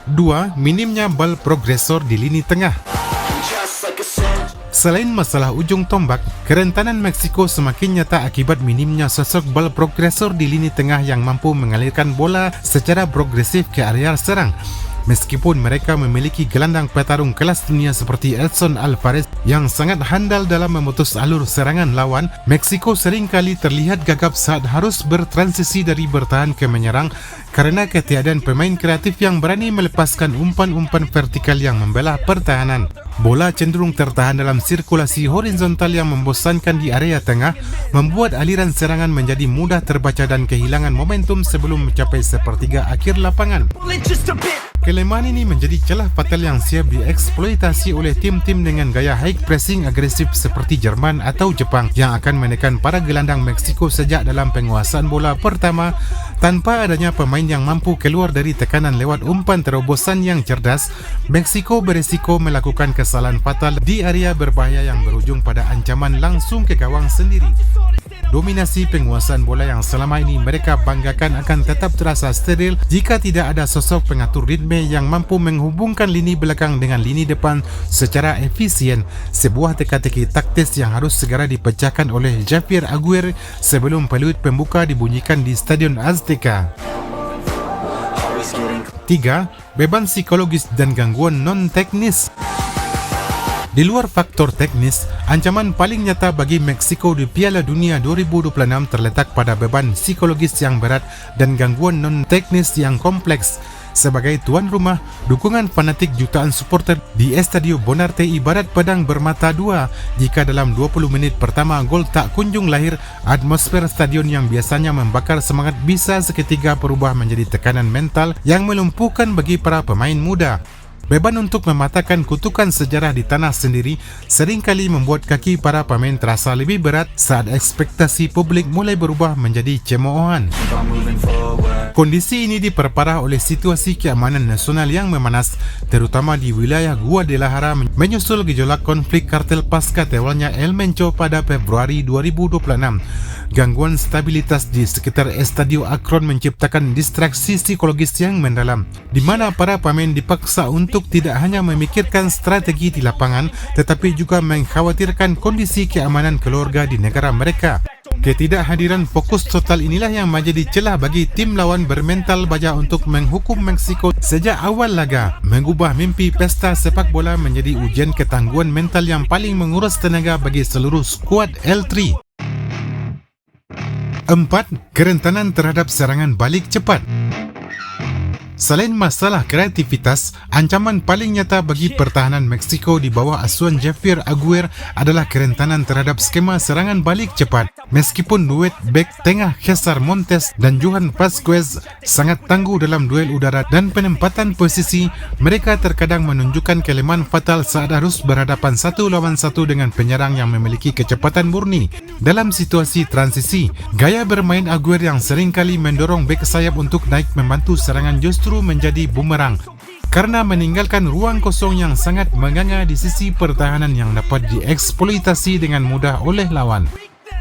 2. Minimnya bal progresor di lini tengah. Selain masalah ujung tombak, kerentanan Meksiko semakin nyata akibat minimnya sosok bal progresor di lini tengah yang mampu mengalirkan bola secara progresif ke area serang. Meskipun mereka memiliki gelandang petarung kelas dunia seperti Edson Alvarez yang sangat handal dalam memutus alur serangan lawan, Meksiko seringkali terlihat gagap saat harus bertransisi dari bertahan ke menyerang karena ketiadaan pemain kreatif yang berani melepaskan umpan-umpan vertikal yang membelah pertahanan. Bola cenderung tertahan dalam sirkulasi horizontal yang membosankan di area tengah, membuat aliran serangan menjadi mudah terbaca dan kehilangan momentum sebelum mencapai sepertiga akhir lapangan. Kelemahan ini menjadi celah fatal yang siap dieksploitasi oleh tim-tim dengan gaya high pressing agresif seperti Jerman atau Jepang yang akan menekan para gelandang Meksiko sejak dalam penguasaan bola pertama. Tanpa adanya pemain yang mampu keluar dari tekanan lewat umpan terobosan yang cerdas, Meksiko beresiko melakukan kesalahan fatal di area berbahaya yang berujung pada ancaman langsung ke gawang sendiri. Dominasi penguasaan bola yang selama ini mereka banggakan akan tetap terasa steril jika tidak ada sosok pengatur ritme yang mampu menghubungkan lini belakang dengan lini depan secara efisien. Sebuah teka-teki taktis yang harus segera dipecahkan oleh Javier Aguirre sebelum peluit pembuka dibunyikan di Stadion Azteca. 3. Beban psikologis dan gangguan non-teknis. Di luar faktor teknis, ancaman paling nyata bagi Meksiko di Piala Dunia 2026 terletak pada beban psikologis yang berat dan gangguan non-teknis yang kompleks. Sebagai tuan rumah, dukungan fanatik jutaan supporter di Estadio Bonarte ibarat pedang bermata dua. Jika dalam 20 menit pertama gol tak kunjung lahir, atmosfer stadion yang biasanya membakar semangat bisa seketika berubah menjadi tekanan mental yang melumpuhkan bagi para pemain muda. Beban untuk mematahkan kutukan sejarah di tanah sendiri seringkali membuat kaki para pemain terasa lebih berat saat ekspektasi publik mulai berubah menjadi cemoohan. Kondisi ini diperparah oleh situasi keamanan nasional yang memanas, terutama di wilayah Guadalajara menyusul gejolak konflik kartel pasca tewasnya El Mencho pada Februari 2026. Gangguan stabilitas di sekitar Estadio Akron menciptakan distraksi psikologis yang mendalam, di mana para pemain dipaksa untuk tidak hanya memikirkan strategi di lapangan, tetapi juga mengkhawatirkan kondisi keamanan keluarga di negara mereka. Ketidakhadiran fokus total inilah yang menjadi celah bagi tim lawan bermental baja untuk menghukum Meksiko sejak awal laga, mengubah mimpi pesta sepak bola menjadi ujian ketangguhan mental yang paling menguras tenaga bagi seluruh skuad L3. 4. Kerentanan terhadap serangan balik cepat. Selain masalah kreativitas, ancaman paling nyata bagi pertahanan Meksiko di bawah asuhan Javier Aguirre adalah kerentanan terhadap skema serangan balik cepat. Meskipun duet bek tengah Cesar Montes dan Johan Vazquez sangat tangguh dalam duel udara dan penempatan posisi, mereka terkadang menunjukkan kelemahan fatal saat harus berhadapan satu lawan satu dengan penyerang yang memiliki kecepatan murni. Dalam situasi transisi, gaya bermain Aguirre yang seringkali mendorong bek sayap untuk naik membantu serangan justru menjadi bumerang karena meninggalkan ruang kosong yang sangat menganga di sisi pertahanan yang dapat dieksploitasi dengan mudah oleh lawan.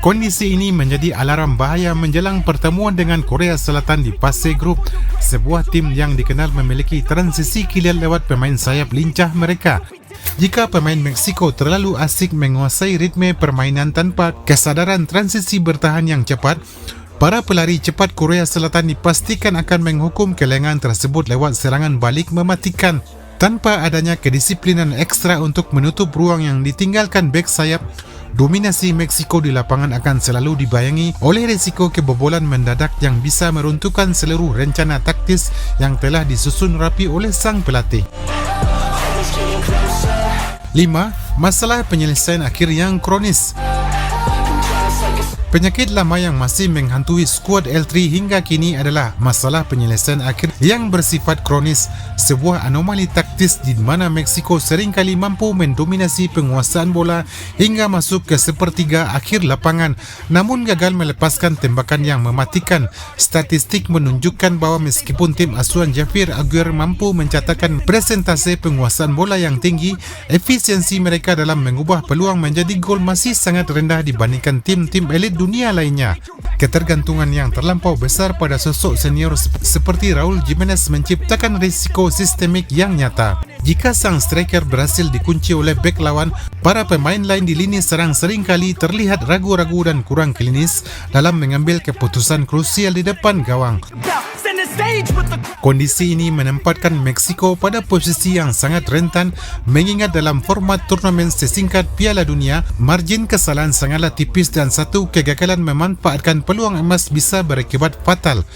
Kondisi ini menjadi alarm bahaya menjelang pertemuan dengan Korea Selatan di fase grup, sebuah tim yang dikenal memiliki transisi kilat lewat pemain sayap lincah mereka. Jika pemain Meksiko terlalu asik menguasai ritme permainan tanpa kesadaran transisi bertahan yang cepat, para pelari cepat Korea Selatan dipastikan akan menghukum kelengahan tersebut lewat serangan balik mematikan. Tanpa adanya kedisiplinan ekstra untuk menutup ruang yang ditinggalkan bek sayap, dominasi Meksiko di lapangan akan selalu dibayangi oleh risiko kebobolan mendadak yang bisa meruntuhkan seluruh rencana taktis yang telah disusun rapi oleh sang pelatih. 5. Masalah penyelesaian akhir yang kronis. Penyakit lama yang masih menghantui skuad L3 hingga kini adalah masalah penyelesaian akhir yang bersifat kronis, sebuah anomali taktis di mana Meksiko seringkali mampu mendominasi penguasaan bola hingga masuk ke sepertiga akhir lapangan namun gagal melepaskan tembakan yang mematikan. Statistik menunjukkan bahwa meskipun tim asuhan Javier Aguirre mampu mencatatkan presentase penguasaan bola yang tinggi, efisiensi mereka dalam mengubah peluang menjadi gol masih sangat rendah dibandingkan tim-tim elit dunia lainnya. Ketergantungan yang terlampau besar pada sosok senior seperti Raul Jimenez menciptakan risiko sistemik yang nyata. Jika sang striker berhasil dikunci oleh bek lawan, para pemain lain di lini serang seringkali terlihat ragu-ragu dan kurang klinis dalam mengambil keputusan krusial di depan gawang. Kondisi ini menempatkan Meksiko pada posisi yang sangat rentan mengingat dalam format turnamen sesingkat Piala Dunia, margin kesalahan sangatlah tipis dan satu kegagalan memanfaatkan peluang emas bisa berakibat fatal.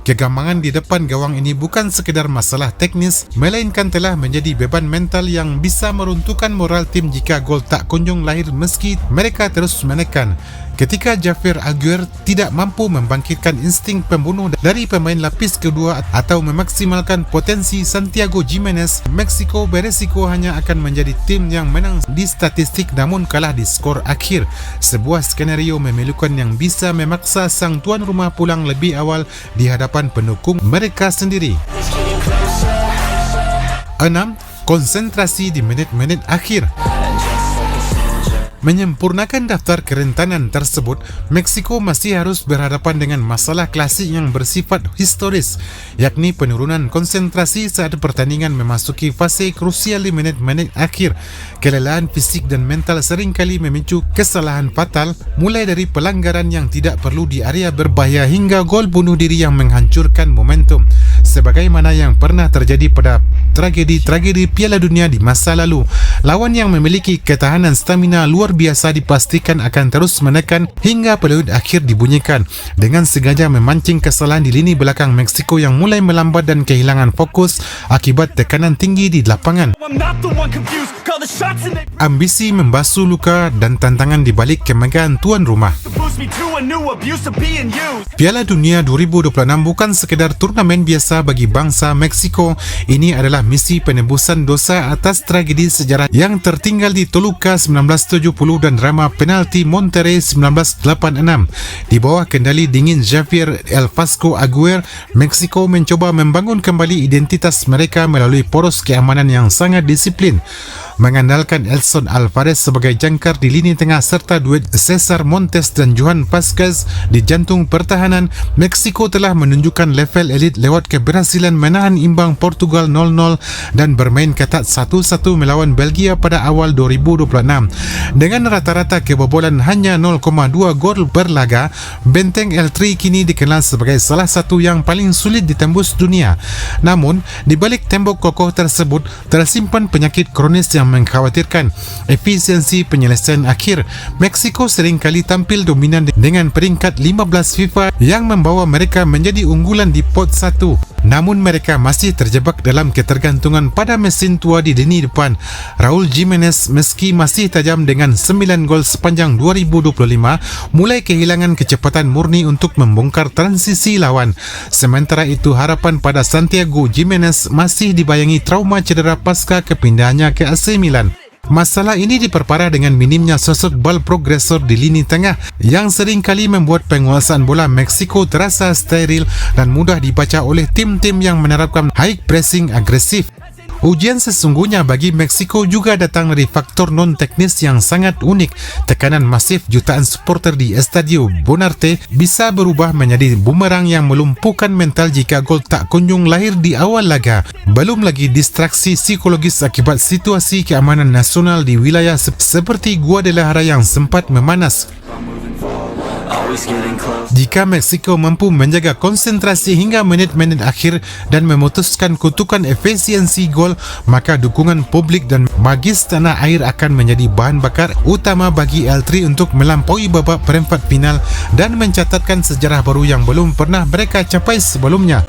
Kegampangan di depan gawang ini bukan sekedar masalah teknis, melainkan telah menjadi beban mental yang bisa meruntuhkan moral tim jika gol tak kunjung lahir meski mereka terus menekan. Ketika Javier Aguirre tidak mampu membangkitkan insting pembunuh dari pemain lapis kedua atau memaksimalkan potensi Santiago Jimenez, Meksiko beresiko hanya akan menjadi tim yang menang di statistik namun kalah di skor akhir. Sebuah skenario memilukan yang bisa memaksa sang tuan rumah pulang lebih awal di hadapan pendukung mereka sendiri. 6. Konsentrasi di menit-menit akhir. Menyempurnakan daftar kerentanan tersebut, Meksiko masih harus berhadapan dengan masalah klasik yang bersifat historis, yakni penurunan konsentrasi saat pertandingan memasuki fase krusial di menit-menit akhir. Kelelahan fisik dan mental seringkali memicu kesalahan fatal, mulai dari pelanggaran yang tidak perlu di area berbahaya hingga gol bunuh diri yang menghancurkan momentum. Sebagaimana yang pernah terjadi pada tragedi-tragedi Piala Dunia di masa lalu, lawan yang memiliki ketahanan stamina luar biasa dipastikan akan terus menekan hingga peluit akhir dibunyikan, dengan sengaja memancing kesalahan di lini belakang Meksiko yang mulai melambat dan kehilangan fokus akibat tekanan tinggi di lapangan. Ambisi membasuh luka dan tantangan di balik kemegahan tuan rumah. Piala Dunia 2026 bukan sekedar turnamen biasa bagi bangsa Meksiko. Ini adalah misi penebusan dosa atas tragedi sejarah yang tertinggal di Toluca 1970 dan drama penalti Monterrey 1986. Di bawah kendali dingin Javier El Vasco Aguirre, Meksiko mencoba membangun kembali identitas mereka melalui poros keamanan yang sangat disiplin. Mengandalkan Edson Alvarez sebagai jangkar di lini tengah serta duet Cesar Montes dan Johan Vazquez di jantung pertahanan, Meksiko telah menunjukkan level elit lewat keberhasilan menahan imbang Portugal 0-0 dan bermain ketat 1-1 melawan Belgia pada awal 2026. Dengan rata-rata kebobolan hanya 0,2 gol per laga, benteng L3 kini dikenal sebagai salah satu yang paling sulit ditembus dunia. Namun, di balik tembok kokoh tersebut tersimpan penyakit kronis yang mengkhawatirkan. Efisiensi penyelesaian akhir. Meksiko seringkali tampil dominan dengan peringkat 15 FIFA yang membawa mereka menjadi unggulan di pot 1. Namun mereka masih terjebak dalam ketergantungan pada mesin tua di lini depan. Raul Jimenez meski masih tajam dengan 9 gol sepanjang 2025 mulai kehilangan kecepatan murni untuk membongkar transisi lawan. Sementara itu harapan pada Santiago Jimenez masih dibayangi trauma cedera pasca kepindahannya ke AC Milan. Masalah ini diperparah dengan minimnya sosok ball progresor di lini tengah yang sering kali membuat penguasaan bola Meksiko terasa steril dan mudah dibaca oleh tim-tim yang menerapkan high pressing agresif. Ujian sesungguhnya bagi Meksiko juga datang dari faktor non-teknis yang sangat unik. Tekanan masif jutaan supporter di Estadio Bonarte bisa berubah menjadi bumerang yang melumpuhkan mental jika gol tak kunjung lahir di awal laga. Belum lagi distraksi psikologis akibat situasi keamanan nasional di wilayah seperti Guadalajara yang sempat memanas. Jika Meksiko mampu menjaga konsentrasi hingga menit-menit akhir dan memutuskan kutukan efisiensi gol, maka dukungan publik dan magis tanah air akan menjadi bahan bakar utama bagi L3 untuk melampaui babak perempat final dan mencatatkan sejarah baru yang belum pernah mereka capai sebelumnya.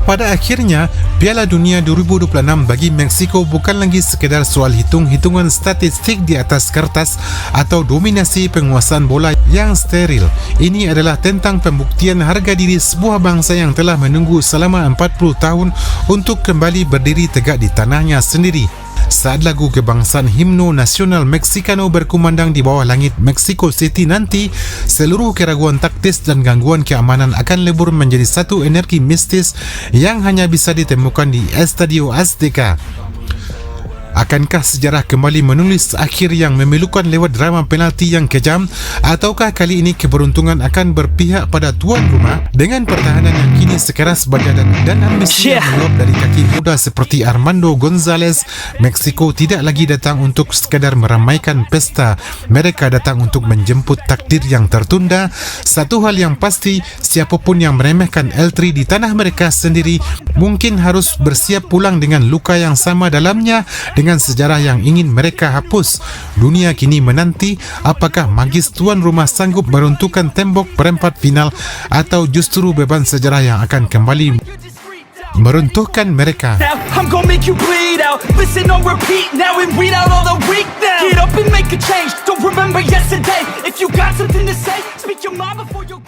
Pada akhirnya, Piala Dunia 2026 bagi Meksiko bukan lagi sekedar soal hitung-hitungan statistik di atas kertas atau dominasi penguasaan bola yang steril. Ini adalah tentang pembuktian harga diri sebuah bangsa yang telah menunggu selama 40 tahun untuk kembali berdiri tegak di tanahnya sendiri. Saat lagu kebangsaan himno nasional Meksikano berkumandang di bawah langit Mexico City nanti, seluruh keraguan taktis dan gangguan keamanan akan lebur menjadi satu energi mistis yang hanya bisa ditemukan di Estadio Azteca. Akankah sejarah kembali menulis akhir yang memilukan lewat drama penalti yang kejam, ataukah kali ini keberuntungan akan berpihak pada tuan rumah dengan pertahanan yang kini sekeras baja dan ambisi yang meluap dari kaki muda seperti Armando Gonzalez? Meksiko tidak lagi datang untuk sekadar meramaikan pesta, mereka datang untuk menjemput takdir yang tertunda. Satu hal yang pasti, siapapun yang meremehkan L3 di tanah mereka sendiri mungkin harus bersiap pulang dengan luka yang sama dalamnya, dengan sejarah yang ingin mereka hapus. Dunia kini menanti apakah magis tuan rumah sanggup meruntuhkan tembok perempat final atau justru beban sejarah yang akan kembali meruntuhkan mereka. I'm gonna make you bleed out. Listen on repeat now and read out all the weak now. Get up and make a change. Don't remember yesterday. If you got something to say, speak your mind before you